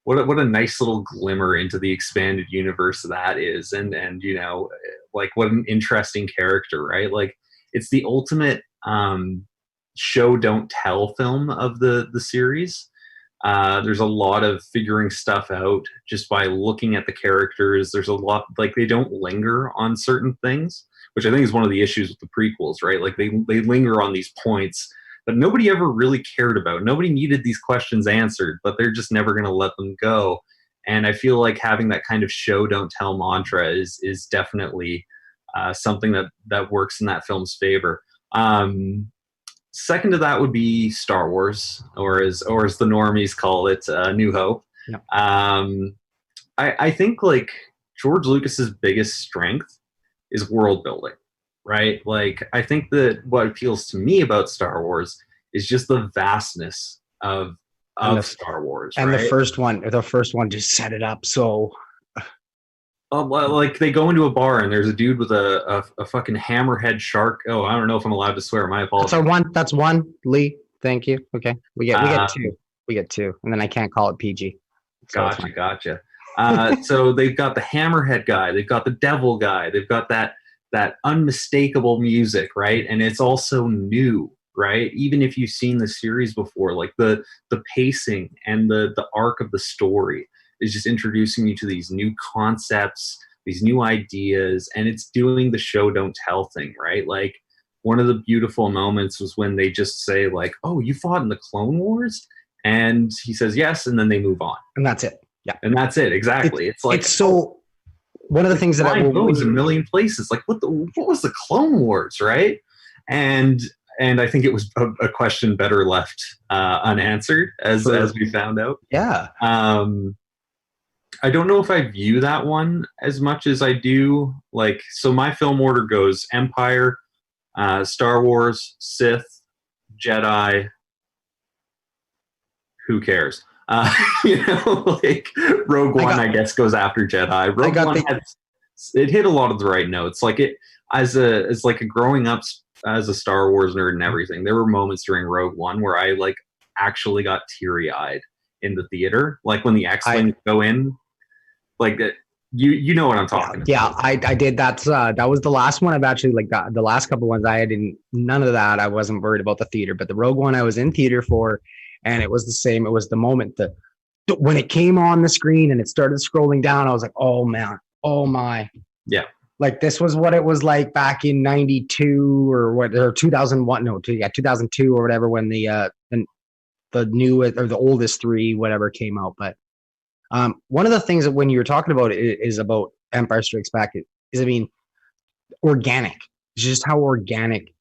what a nice little glimmer into the expanded universe that is. And like what an interesting character, right? Like it's the ultimate show don't tell film of the series. There's a lot of figuring stuff out just by looking at the characters. There's a lot, like, they don't linger on certain things, which I think is one of the issues with the prequels, right? Like they linger on these points that nobody ever really cared about. Nobody needed these questions answered, but they're just never going to let them go. And I feel like having that kind of show don't tell mantra is definitely something that works in that film's favor. Second to that would be Star Wars, or as the normies call it, New Hope. Yep. I think like George Lucas's biggest strength is world building, right? Like I think that what appeals to me about Star Wars is just the vastness of Star Wars. And right? the first one just set it up so. Like they go into a bar and there's a dude with a fucking hammerhead shark. Oh, I don't know if I'm allowed to swear. My apologies. That's one. Lee, thank you. Okay, we get two. We get two, and then I can't call it PG. So Gotcha. So they've got the hammerhead guy. They've got the devil guy. They've got that unmistakable music, right? And it's also new, right? Even if you've seen the series before, like the pacing and the arc of the story is just introducing you to these new concepts, these new ideas, and it's doing the show don't tell thing, right? Like one of the beautiful moments was when they just say like, "Oh, you fought in the Clone Wars?" And he says yes, and then they move on. And that's it. Yeah. And that's it. Exactly. It's like, it's so one of the things that I goes a million places. Like what was the Clone Wars, right? And I think it was a question better left unanswered, as we found out. Yeah. I don't know if I view that one as much as I do. Like, so my film order goes Empire, Star Wars, Sith, Jedi. Who cares? Like Rogue One, I guess, goes after Jedi. Rogue One it hit a lot of the right notes. Like it, as a growing up as a Star Wars nerd and everything, there were moments during Rogue One where I like actually got teary-eyed in the theater, like when the X-Wings go in, like that. You know what I'm talking about. Yeah, I did. That was the last one. I've actually like the last couple ones I didn't. None of that. I wasn't worried about the theater, but the Rogue One I was in theater for, and it was the same. It was the moment that when it came on the screen and it started scrolling down, I was like, oh man, oh my. Yeah. Like this was what it was like back in '92 or 2001. No, 2002 or whatever, when the new or the oldest three whatever came out. But one of the things that when you were talking about it is about Empire Strikes Back is I mean, organic. It's just how organic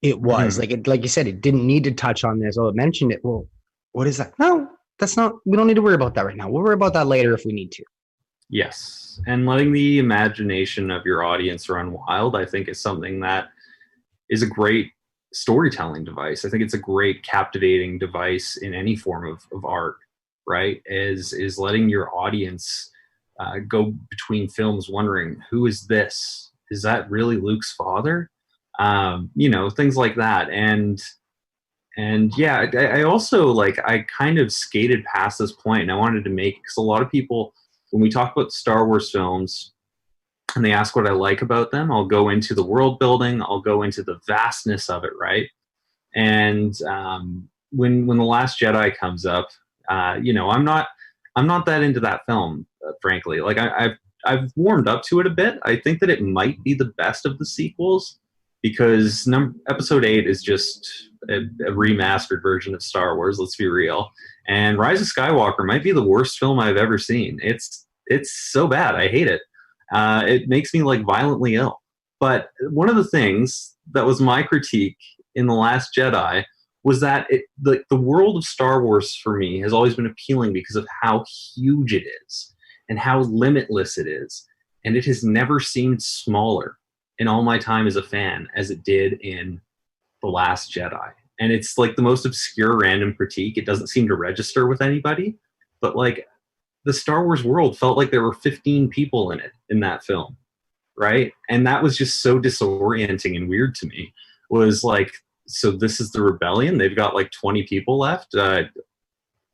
it was. Mm-hmm. Like you said, it didn't need to touch on this. Oh, it mentioned it. Well, what is that? No, that's not. We don't need to worry about that right now. We'll worry about that later if we need to. Yes, and letting the imagination of your audience run wild, I think, is something that is a great storytelling device. I think it's a great captivating device in any form of art, right? Is letting your audience go between films wondering, who is this? Is that really Luke's father? Things like that. And yeah, I also like, I kind of skated past this point and I wanted to make, because a lot of people, when we talk about Star Wars films and they ask what I like about them, I'll go into the world building, I'll go into the vastness of it, right? And when The Last Jedi comes up, I'm not that into that film, frankly. Like I've warmed up to it a bit. I think that it might be the best of the sequels because Episode 8 is just a remastered version of Star Wars. Let's be real. And Rise of Skywalker might be the worst film I've ever seen. It's so bad. I hate it. It makes me like violently ill. But one of the things that was my critique in The Last Jedi was that the world of Star Wars for me has always been appealing because of how huge it is and how limitless it is. And it has never seemed smaller in all my time as a fan as it did in The Last Jedi. And it's like the most obscure random critique. It doesn't seem to register with anybody. But like the Star Wars world felt like there were 15 people in it in that film, right? And that was just so disorienting and weird to me. Was like, so this is the rebellion? They've got like 20 people left?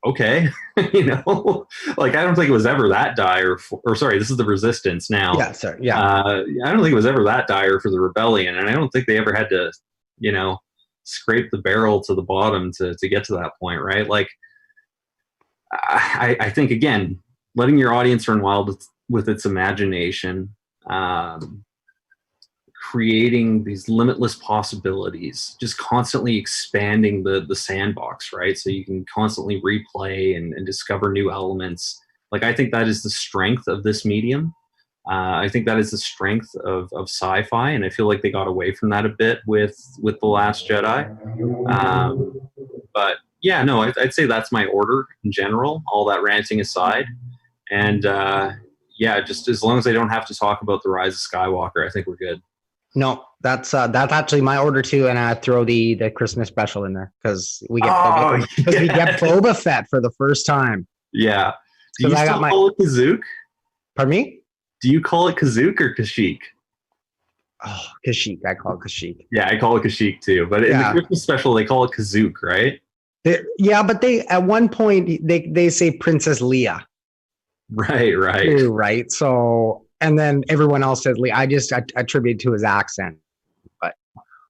Okay. You know, like I don't think it was ever that dire or sorry, this is the resistance now. Yeah, sorry. Yeah. I don't think it was ever that dire for the rebellion, and I don't think they ever had to, you know, scrape the barrel to the bottom to get to that point, right? Like I think again, letting your audience run wild with its imagination, creating these limitless possibilities, just constantly expanding the sandbox, right? So you can constantly replay and discover new elements. Like I think that is the strength of this medium. I think that is the strength of sci-fi, and I feel like they got away from that a bit with The Last Jedi. But yeah, no, I'd say that's my order in general, all that ranting aside. And yeah, just as long as I don't have to talk about The Rise of Skywalker, I think we're good. No, that's actually my order too, and I throw the Christmas special in there because we get we get Boba Fett for the first time. Yeah. Do you still call it Kazook? Pardon me? Do you call it Kazook or Kashyyyk? Oh, Kashyyyk. I call it Kashyyyk. Yeah, I call it Kashyyyk too. But in the Christmas special, they call it Kazook, right? Yeah, but they at one point they say Princess Leia. Right. Right. So. And then everyone else says Lee. I just attribute to his accent. But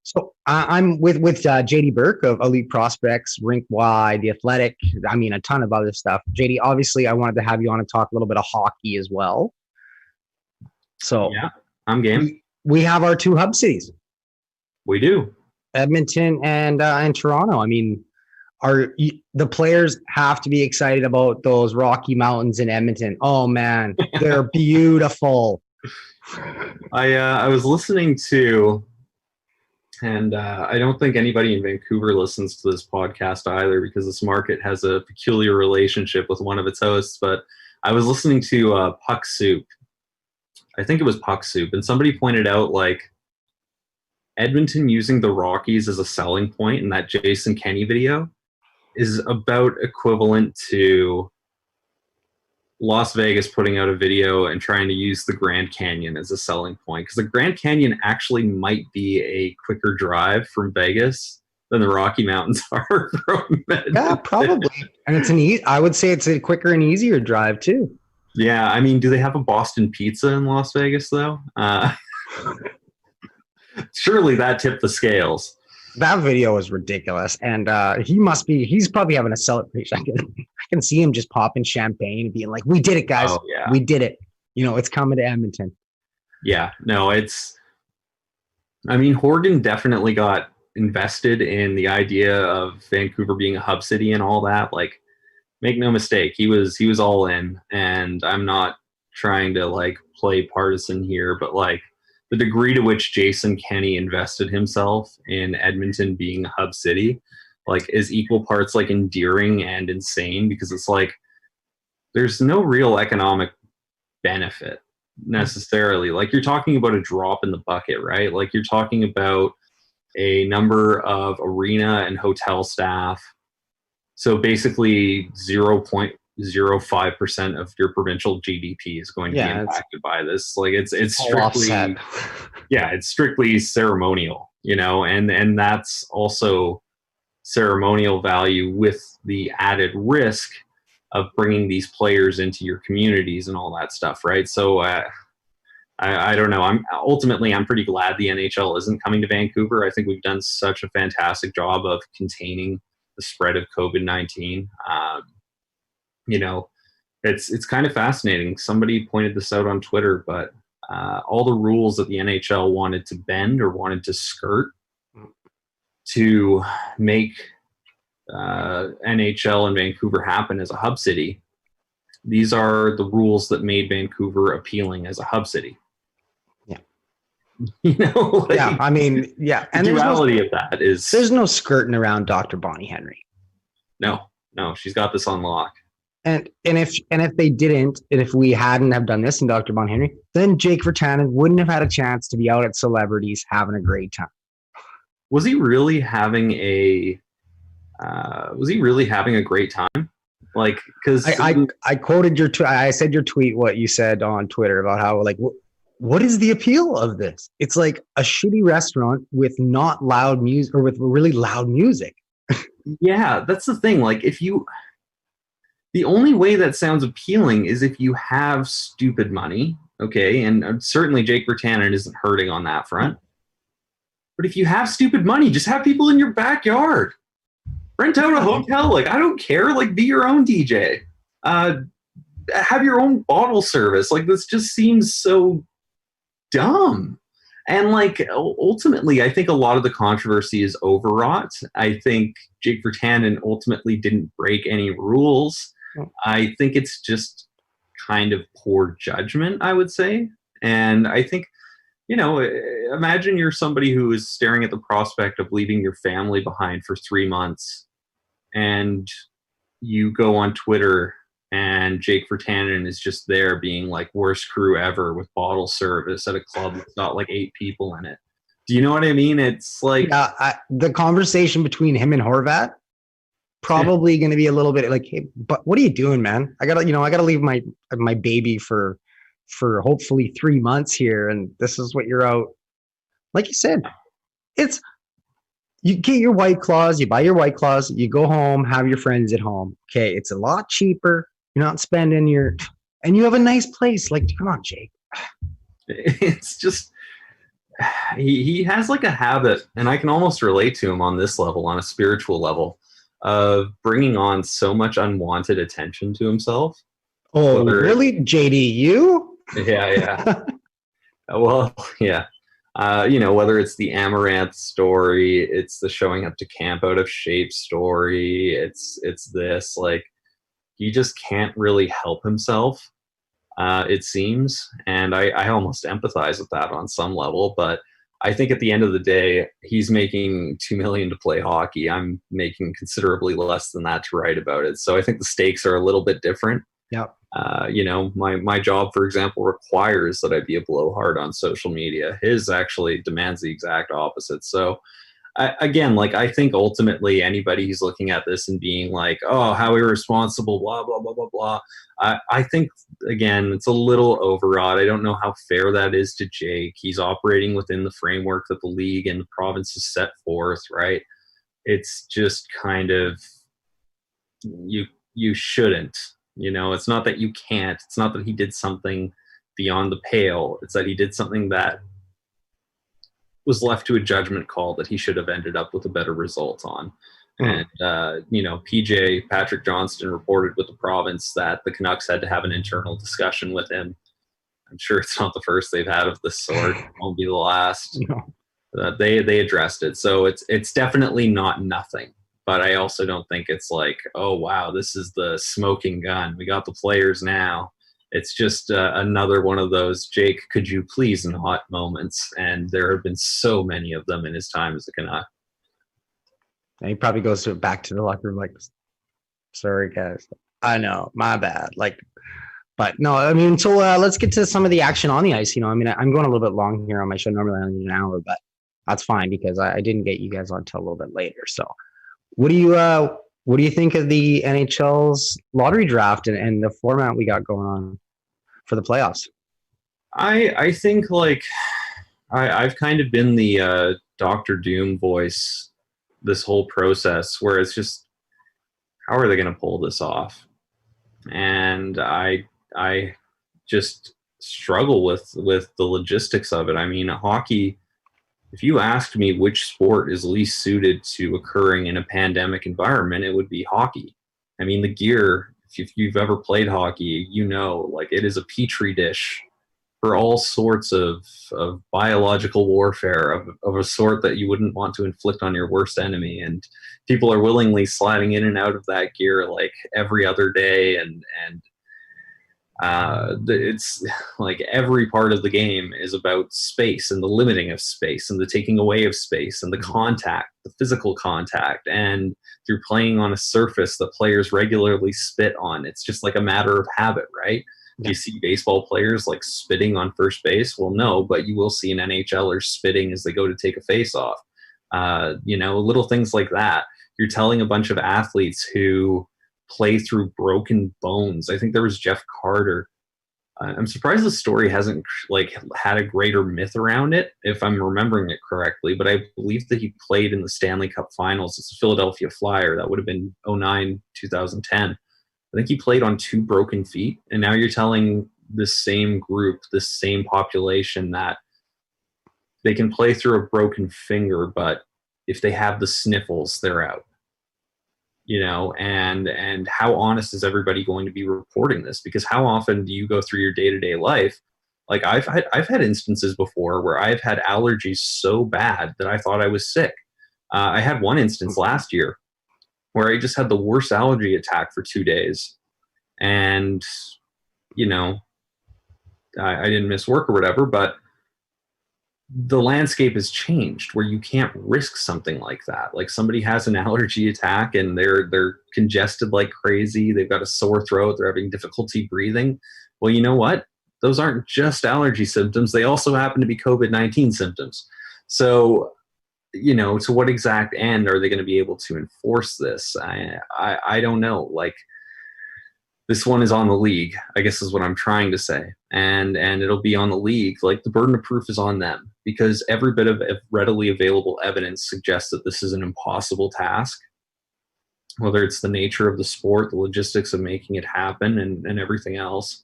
so I'm with JD Burke of Elite Prospects, Rink Wide, The Athletic. I mean, a ton of other stuff. JD, obviously, I wanted to have you on and talk a little bit of hockey as well. So yeah, I'm game. We have our two hub cities. We do. Edmonton and Toronto. I mean, the players have to be excited about those Rocky Mountains in Edmonton. Oh man, they're beautiful. I was listening to, and I don't think anybody in Vancouver listens to this podcast either because this market has a peculiar relationship with one of its hosts, but I was listening to Puck Soup. I think it was Puck Soup, and somebody pointed out like Edmonton using the Rockies as a selling point in that Jason Kenney video is about equivalent to Las Vegas putting out a video and trying to use the Grand Canyon as a selling point. Because the Grand Canyon actually might be a quicker drive from Vegas than the Rocky Mountains are from Edmonton. Yeah, probably. And it's I would say it's a quicker and easier drive too. Yeah, I mean, do they have a Boston Pizza in Las Vegas though? Surely that tipped the scales. That video was ridiculous, and he's probably having a celebration. I can see him just popping champagne and being like, "We did it, guys! Oh, yeah. We did it! You know, it's coming to Edmonton." Yeah, no, I mean, Horgan definitely got invested in the idea of Vancouver being a hub city and all that. Like, make no mistake, he was all in, and I'm not trying to like play partisan here, but like, the degree to which Jason Kenney invested himself in Edmonton being a hub city, like, is equal parts like endearing and insane, because it's like there's no real economic benefit necessarily. Like, you're talking about a drop in the bucket, right? Like, you're talking about a number of arena and hotel staff. So basically 0.05% of your provincial GDP is going to be impacted by this. Like, it's strictly, it's strictly ceremonial, you know, and that's also ceremonial value with the added risk of bringing these players into your communities and all that stuff, right? So I don't know. I'm pretty glad the NHL isn't coming to Vancouver. I think we've done such a fantastic job of containing the spread of COVID-19. You know, it's kind of fascinating. Somebody pointed this out on Twitter, but all the rules that the NHL wanted to bend or wanted to skirt to make NHL and Vancouver happen as a hub city, these are the rules that made Vancouver appealing as a hub city. Yeah. You know, like, yeah, I mean, yeah. And the duality of that is there's no skirting around Dr. Bonnie Henry. No, she's got this on lock. And if they didn't, and if we hadn't have done this in Dr. Bonnie Henry, then Jake Virtanen wouldn't have had a chance to be out at celebrities having a great time. Was he really having a great time? Like, because I quoted your tweet. I said your tweet, what you said on Twitter about how like, what is the appeal of this? It's like a shitty restaurant with not loud music or with really loud music. yeah, that's the thing. Like, the only way that sounds appealing is if you have stupid money, okay? And certainly Jake Virtanen isn't hurting on that front. But if you have stupid money, just have people in your backyard. Rent out a hotel. Like, I don't care. Like, be your own DJ. Have your own bottle service. Like, this just seems so dumb. And, like, ultimately, I think a lot of the controversy is overwrought. I think Jake Virtanen ultimately didn't break any rules. I think it's just kind of poor judgment, I would say. And I think, imagine you're somebody who is staring at the prospect of leaving your family behind for 3 months, and you go on Twitter and Jake Virtanen is just there being like, worst crew ever with bottle service at a club that's got like 8 people in it. Do you know what I mean? It's like the conversation between him and Horvat probably going to be a little bit like, hey, but what are you doing, man? I gotta leave my baby for hopefully 3 months here, and this is what you're out. Like you said, you get your White Claws, you buy your White Claws, you go home, have your friends at home. Okay, it's a lot cheaper. You're not spending and you have a nice place. Like, come on, Jake. It's just, he has like a habit, and I can almost relate to him on this level, on a spiritual level, of bringing on so much unwanted attention to himself. Oh, really? JD, you? Yeah. Well, yeah. Whether it's the Amaranth story, it's the showing up to camp out of shape story, it's this, like, he just can't really help himself, it seems. And I almost empathize with that on some level, but I think at the end of the day, he's making $2 million to play hockey. I'm making considerably less than that to write about it. So I think the stakes are a little bit different. Yeah. My job, for example, requires that I be a blowhard on social media. His actually demands the exact opposite. So I think ultimately anybody who's looking at this and being like, oh, how irresponsible, blah, blah, blah, blah, blah. I think, again, it's a little overwrought. I don't know how fair that is to Jake. He's operating within the framework that the league and the province has set forth, right? It's just kind of, you shouldn't. It's not that you can't. It's not that he did something beyond the pale. It's that he did something that was left to a judgment call that he should have ended up with a better result on. And, PJ, Patrick Johnston, reported with the province that the Canucks had to have an internal discussion with him. I'm sure it's not the first they've had of this sort. It won't be the last. No. They addressed it. So it's definitely not nothing. But I also don't think it's like, oh, wow, this is the smoking gun. We got the players now. It's just another one of those, Jake, could you please not moments. And there have been so many of them in his time as a Canuck. And he probably goes back to the locker room like, sorry, guys. I know, my bad. But no, I mean, so let's get to some of the action on the ice. I'm going a little bit long here on my show. Normally I only need an hour, but that's fine because I didn't get you guys on until a little bit later. So what do you think of the NHL's lottery draft and the format we got going on for the playoffs? I think I've kind of been the Dr. Doom voice this whole process, where it's just, how are they going to pull this off? And I just struggle with the logistics of it. I mean, hockey, if you asked me which sport is least suited to occurring in a pandemic environment, it would be hockey. I mean, the gear, if you've ever played hockey, it is a petri dish for all sorts of biological warfare of a sort that you wouldn't want to inflict on your worst enemy. And people are willingly sliding in and out of that gear like every other day. And it's like every part of the game is about space and the limiting of space and the taking away of space and the contact, the physical contact. And through playing on a surface that players regularly spit on, it's just like a matter of habit, right? Do you see baseball players like spitting on first base? Well, no, but you will see an NHLer spitting as they go to take a face off. Little things like that. You're telling a bunch of athletes who play through broken bones. I think there was Jeff Carter. I'm surprised the story hasn't like had a greater myth around it, if I'm remembering it correctly. But I believe that he played in the Stanley Cup Finals. It's a Philadelphia Flyer. That would have been 09, 2010. I think he played on 2 broken feet. And now you're telling this same group, this same population, that they can play through a broken finger, but if they have the sniffles, they're out. You know, and how honest is everybody going to be reporting this? Because how often do you go through your day-to-day life? Like I've had instances before where I've had allergies so bad that I thought I was sick. I had one instance last year where I just had the worst allergy attack for 2 days, and you know, I didn't miss work or whatever, but the landscape has changed where you can't risk something like that. Like somebody has an allergy attack and they're congested like crazy. They've got a sore throat. They're having difficulty breathing. Well, you know what? Those aren't just allergy symptoms. They also happen to be COVID-19 symptoms. So, you know, to what exact end are they going to be able to enforce this? I don't know. Like, this one is on the league, I guess is what I'm trying to say. And it'll be on the league. Like, the burden of proof is on them, because every bit of readily available evidence suggests that this is an impossible task, whether it's the nature of the sport, the logistics of making it happen, and everything else.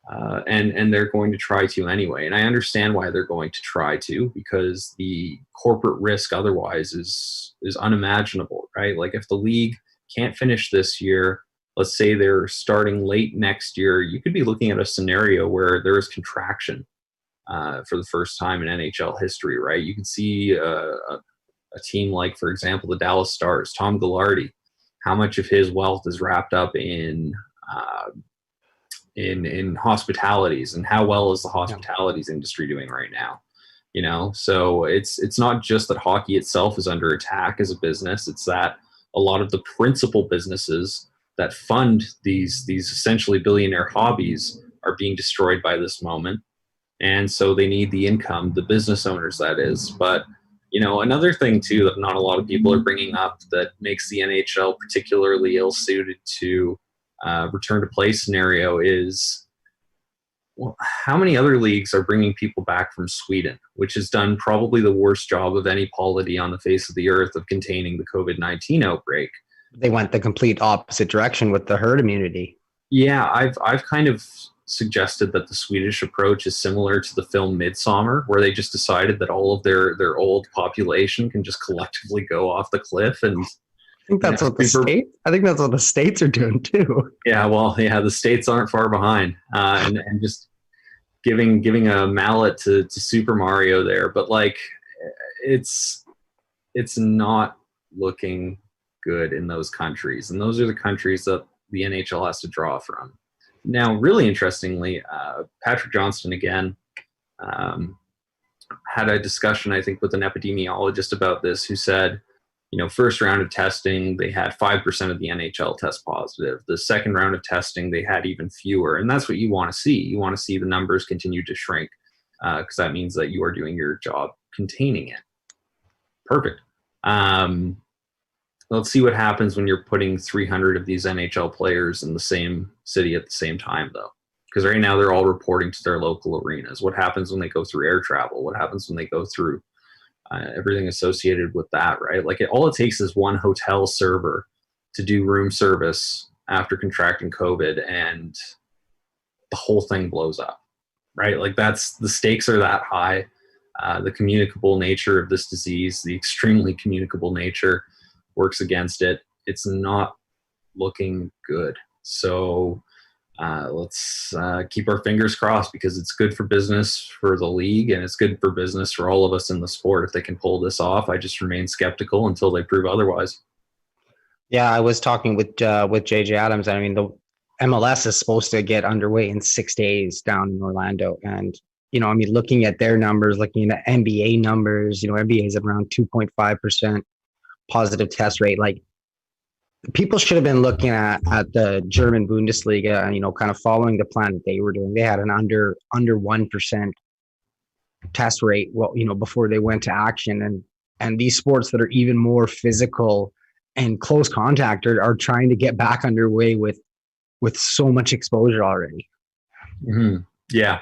And they're going to try to anyway. And I understand why they're going to try to, because the corporate risk otherwise is unimaginable, right? Like, if the league can't finish this year, let's say they're starting late next year, you could be looking at a scenario where there is contraction for the first time in NHL history, right? You can see a team like, for example, the Dallas Stars, Tom Gillardy, how much of his wealth is wrapped up in hospitalities, and how well is the hospitalities industry doing right now? You know, so it's not just that hockey itself is under attack as a business. It's that a lot of the principal businesses that fund these essentially billionaire hobbies are being destroyed by this moment. And so they need the income, the business owners, that is. But, you know, another thing too that not a lot of people are bringing up that makes the NHL particularly ill-suited to return to play scenario is, well, how many other leagues are bringing people back from Sweden, which has done probably the worst job of any polity on the face of the earth of containing the COVID-19 outbreak. They went the complete opposite direction with the herd immunity. Yeah, I've kind of suggested that the Swedish approach is similar to the film Midsummer, where they just decided that all of their old population can just collectively go off the cliff. And I think that's what the states are doing too. Yeah, well, yeah, the states aren't far behind, and just giving a mallet to Super Mario there, but like it's not looking good in those countries, and those are the countries that the NHL has to draw from. Now, really interestingly, Patrick Johnston again had a discussion, I think, with an epidemiologist about this, who said, you know, first round of testing, they had 5% of the NHL test positive. The second round of testing, they had even fewer. And that's what you want to see. You want to see the numbers continue to shrink, because that means that you are doing your job containing it. Perfect. Let's see what happens when you're putting 300 of these NHL players in the same city at the same time, though. Because right now they're all reporting to their local arenas. What happens when they go through air travel? What happens when they go through everything associated with that, right? Like, all it takes is one hotel server to do room service after contracting COVID, and the whole thing blows up, right? Like, the stakes are that high. The communicable nature of this disease, the extremely communicable nature, works against it. It's not looking good. So let's keep our fingers crossed, because it's good for business for the league, and it's good for business for all of us in the sport if they can pull this off. I just remain skeptical until they prove otherwise. Yeah, I was talking with JJ Adams. I mean, the MLS is supposed to get underway in 6 days down in Orlando, and you know, I mean, looking at their numbers, looking at NBA numbers, you know, NBA is around 2.5% positive test rate. Like, people should have been looking at the German Bundesliga and, you know, kind of following the plan that they were doing. They had an under 1% test rate, well, you know, before they went to action. And these sports that are even more physical and close contact are trying to get back underway with so much exposure already. Mm-hmm. Yeah,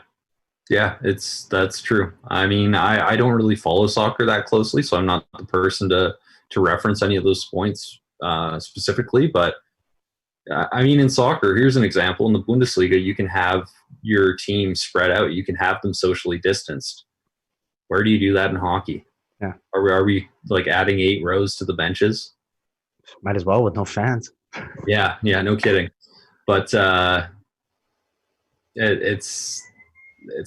that's true. I mean, I don't really follow soccer that closely, so I'm not the person to reference any of those points specifically. But I mean, in soccer, here's an example. In the Bundesliga, you can have your team spread out. You can have them socially distanced. Where do you do that in hockey? Yeah. Are we like adding 8 rows to the benches? Might as well with no fans. Yeah, no kidding. But it's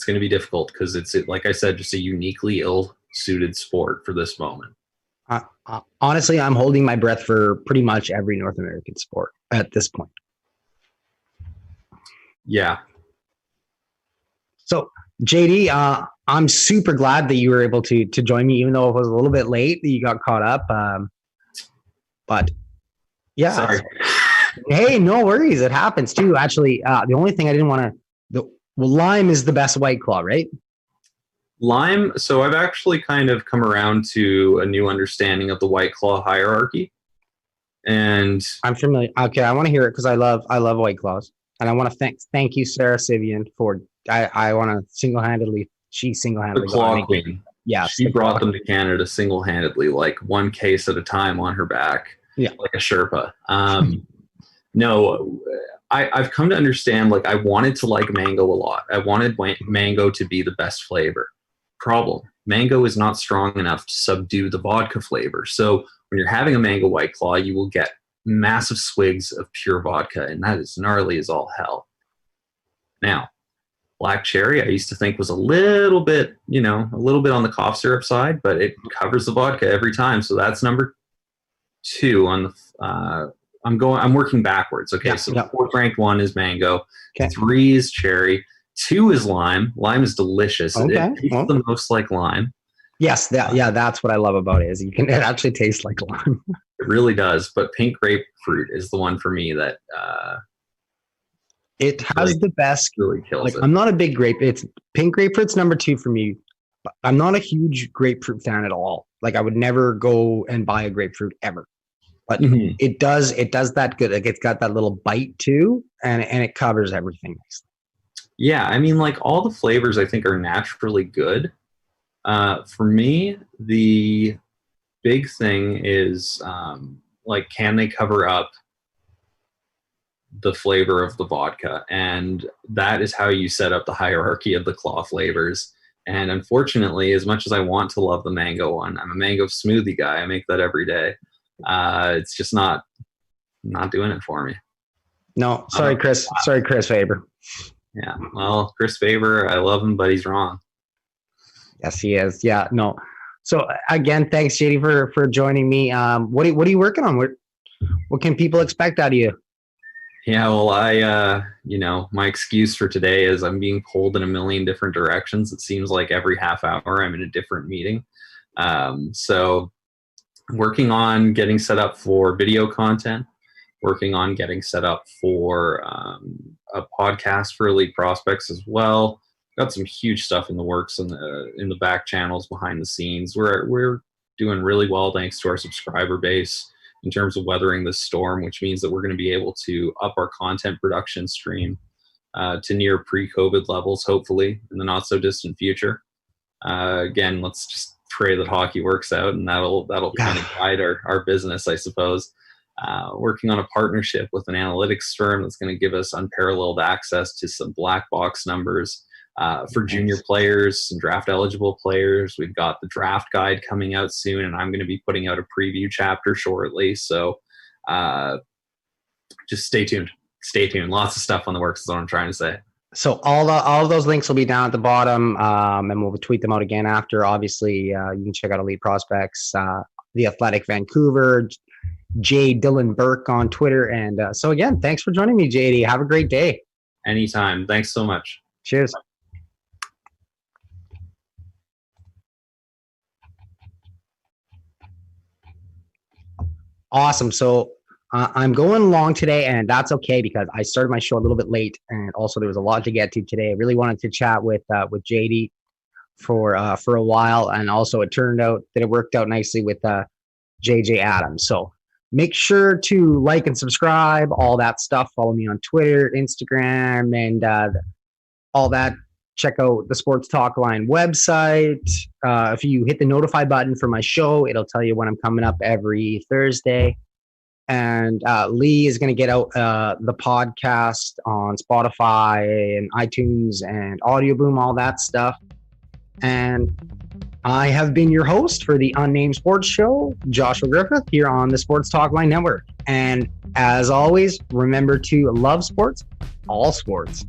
going to be difficult because it's, like I said, just a uniquely ill-suited sport for this moment. Honestly, I'm holding my breath for pretty much every North American sport at this point. Yeah. So, JD, I'm super glad that you were able to join me, even though it was a little bit late that you got caught up. But yeah. Sorry. Hey, no worries. It happens too. Actually, the only thing I didn't want to, lime is the best White Claw, right? Lime. So I've actually kind of come around to a new understanding of the White Claw hierarchy. And I'm familiar. Okay, I want to hear it because I love White Claws, and I want to thank you, Sarah Sivian, for. I want to single-handedly. She single-handedly. The Claw Queen. Yes, she brought them to Canada single-handedly, like one case at a time on her back, like a Sherpa. No, I've come to understand. Like, I wanted to like mango a lot. I wanted mango to be the best flavor. Problem: mango is not strong enough to subdue the vodka flavor. So when you're having a mango White Claw, you will get massive swigs of pure vodka, and that is gnarly as all hell. Now, black cherry, I used to think was a little bit on the cough syrup side, but it covers the vodka every time. So that's number 2 on the. I'm working backwards. Okay, so the 4th ranked one is mango. Okay. 3 is cherry. 2 is lime. Lime is delicious. Okay. It tastes the most like lime. Yes, that's what I love about it, is it actually tastes like lime. It really does. But pink grapefruit is the one for me that it has really, the best. Really kills it. I'm not a big it's pink grapefruit's number 2 for me. But I'm not a huge grapefruit fan at all. Like, I would never go and buy a grapefruit ever. But it does that good. Like, it's got that little bite too, and it covers everything nicely. Yeah, I mean, like, all the flavors I think are naturally good. For me, the big thing is like, can they cover up the flavor of the vodka? And that is how you set up the hierarchy of the claw flavors. And unfortunately, as much as I want to love the mango one, I'm a mango smoothie guy. I make that every day. It's just not doing it for me. No, sorry, Chris. Sorry, Chris Faber. Yeah, well, Chris Faber, I love him, but he's wrong. Yes, he is. Yeah, no. So again, thanks, JD, for joining me. What are you working on? What can people expect out of you? Yeah, well, my excuse for today is I'm being pulled in a million different directions. It seems like every half hour I'm in a different meeting. So working on getting set up for video content, working on getting set up for a podcast for Elite Prospects as well. Got some huge stuff in the works in the back channels behind the scenes. We're doing really well thanks to our subscriber base in terms of weathering this storm, which means that we're going to be able to up our content production stream to near pre-COVID levels, hopefully in the not so distant future. Again, let's just pray that hockey works out, and that'll kind of guide our business, I suppose. Working on a partnership with an analytics firm that's going to give us unparalleled access to some black box numbers for junior players and draft eligible players. We've got the draft guide coming out soon, and I'm going to be putting out a preview chapter shortly. So just stay tuned. Lots of stuff on the works is what I'm trying to say. So all of those links will be down at the bottom, and we'll tweet them out again after. Obviously, you can check out Elite Prospects, The Athletic Vancouver, J. Dylan Burke on Twitter. And so again, thanks for joining me, JD. Have a great day. Anytime. Thanks so much. Cheers. Awesome. So I'm going long today, and that's okay because I started my show a little bit late, and also there was a lot to get to today. I really wanted to chat with JD for a while, and also it turned out that it worked out nicely with JJ Adams. So Make sure to like and subscribe, all that stuff. Follow me on Twitter, Instagram, and all that. Check out the Sports Talk Line website. If you hit the notify button for my show, it'll tell you when I'm coming up every Thursday. And Lee is going to get out the podcast on Spotify and iTunes and Audio Boom, all that stuff. And I have been your host for the Unnamed Sports Show, Joshua Griffith, here on the Sports Talk Line Network. And as always, remember to love sports, all sports.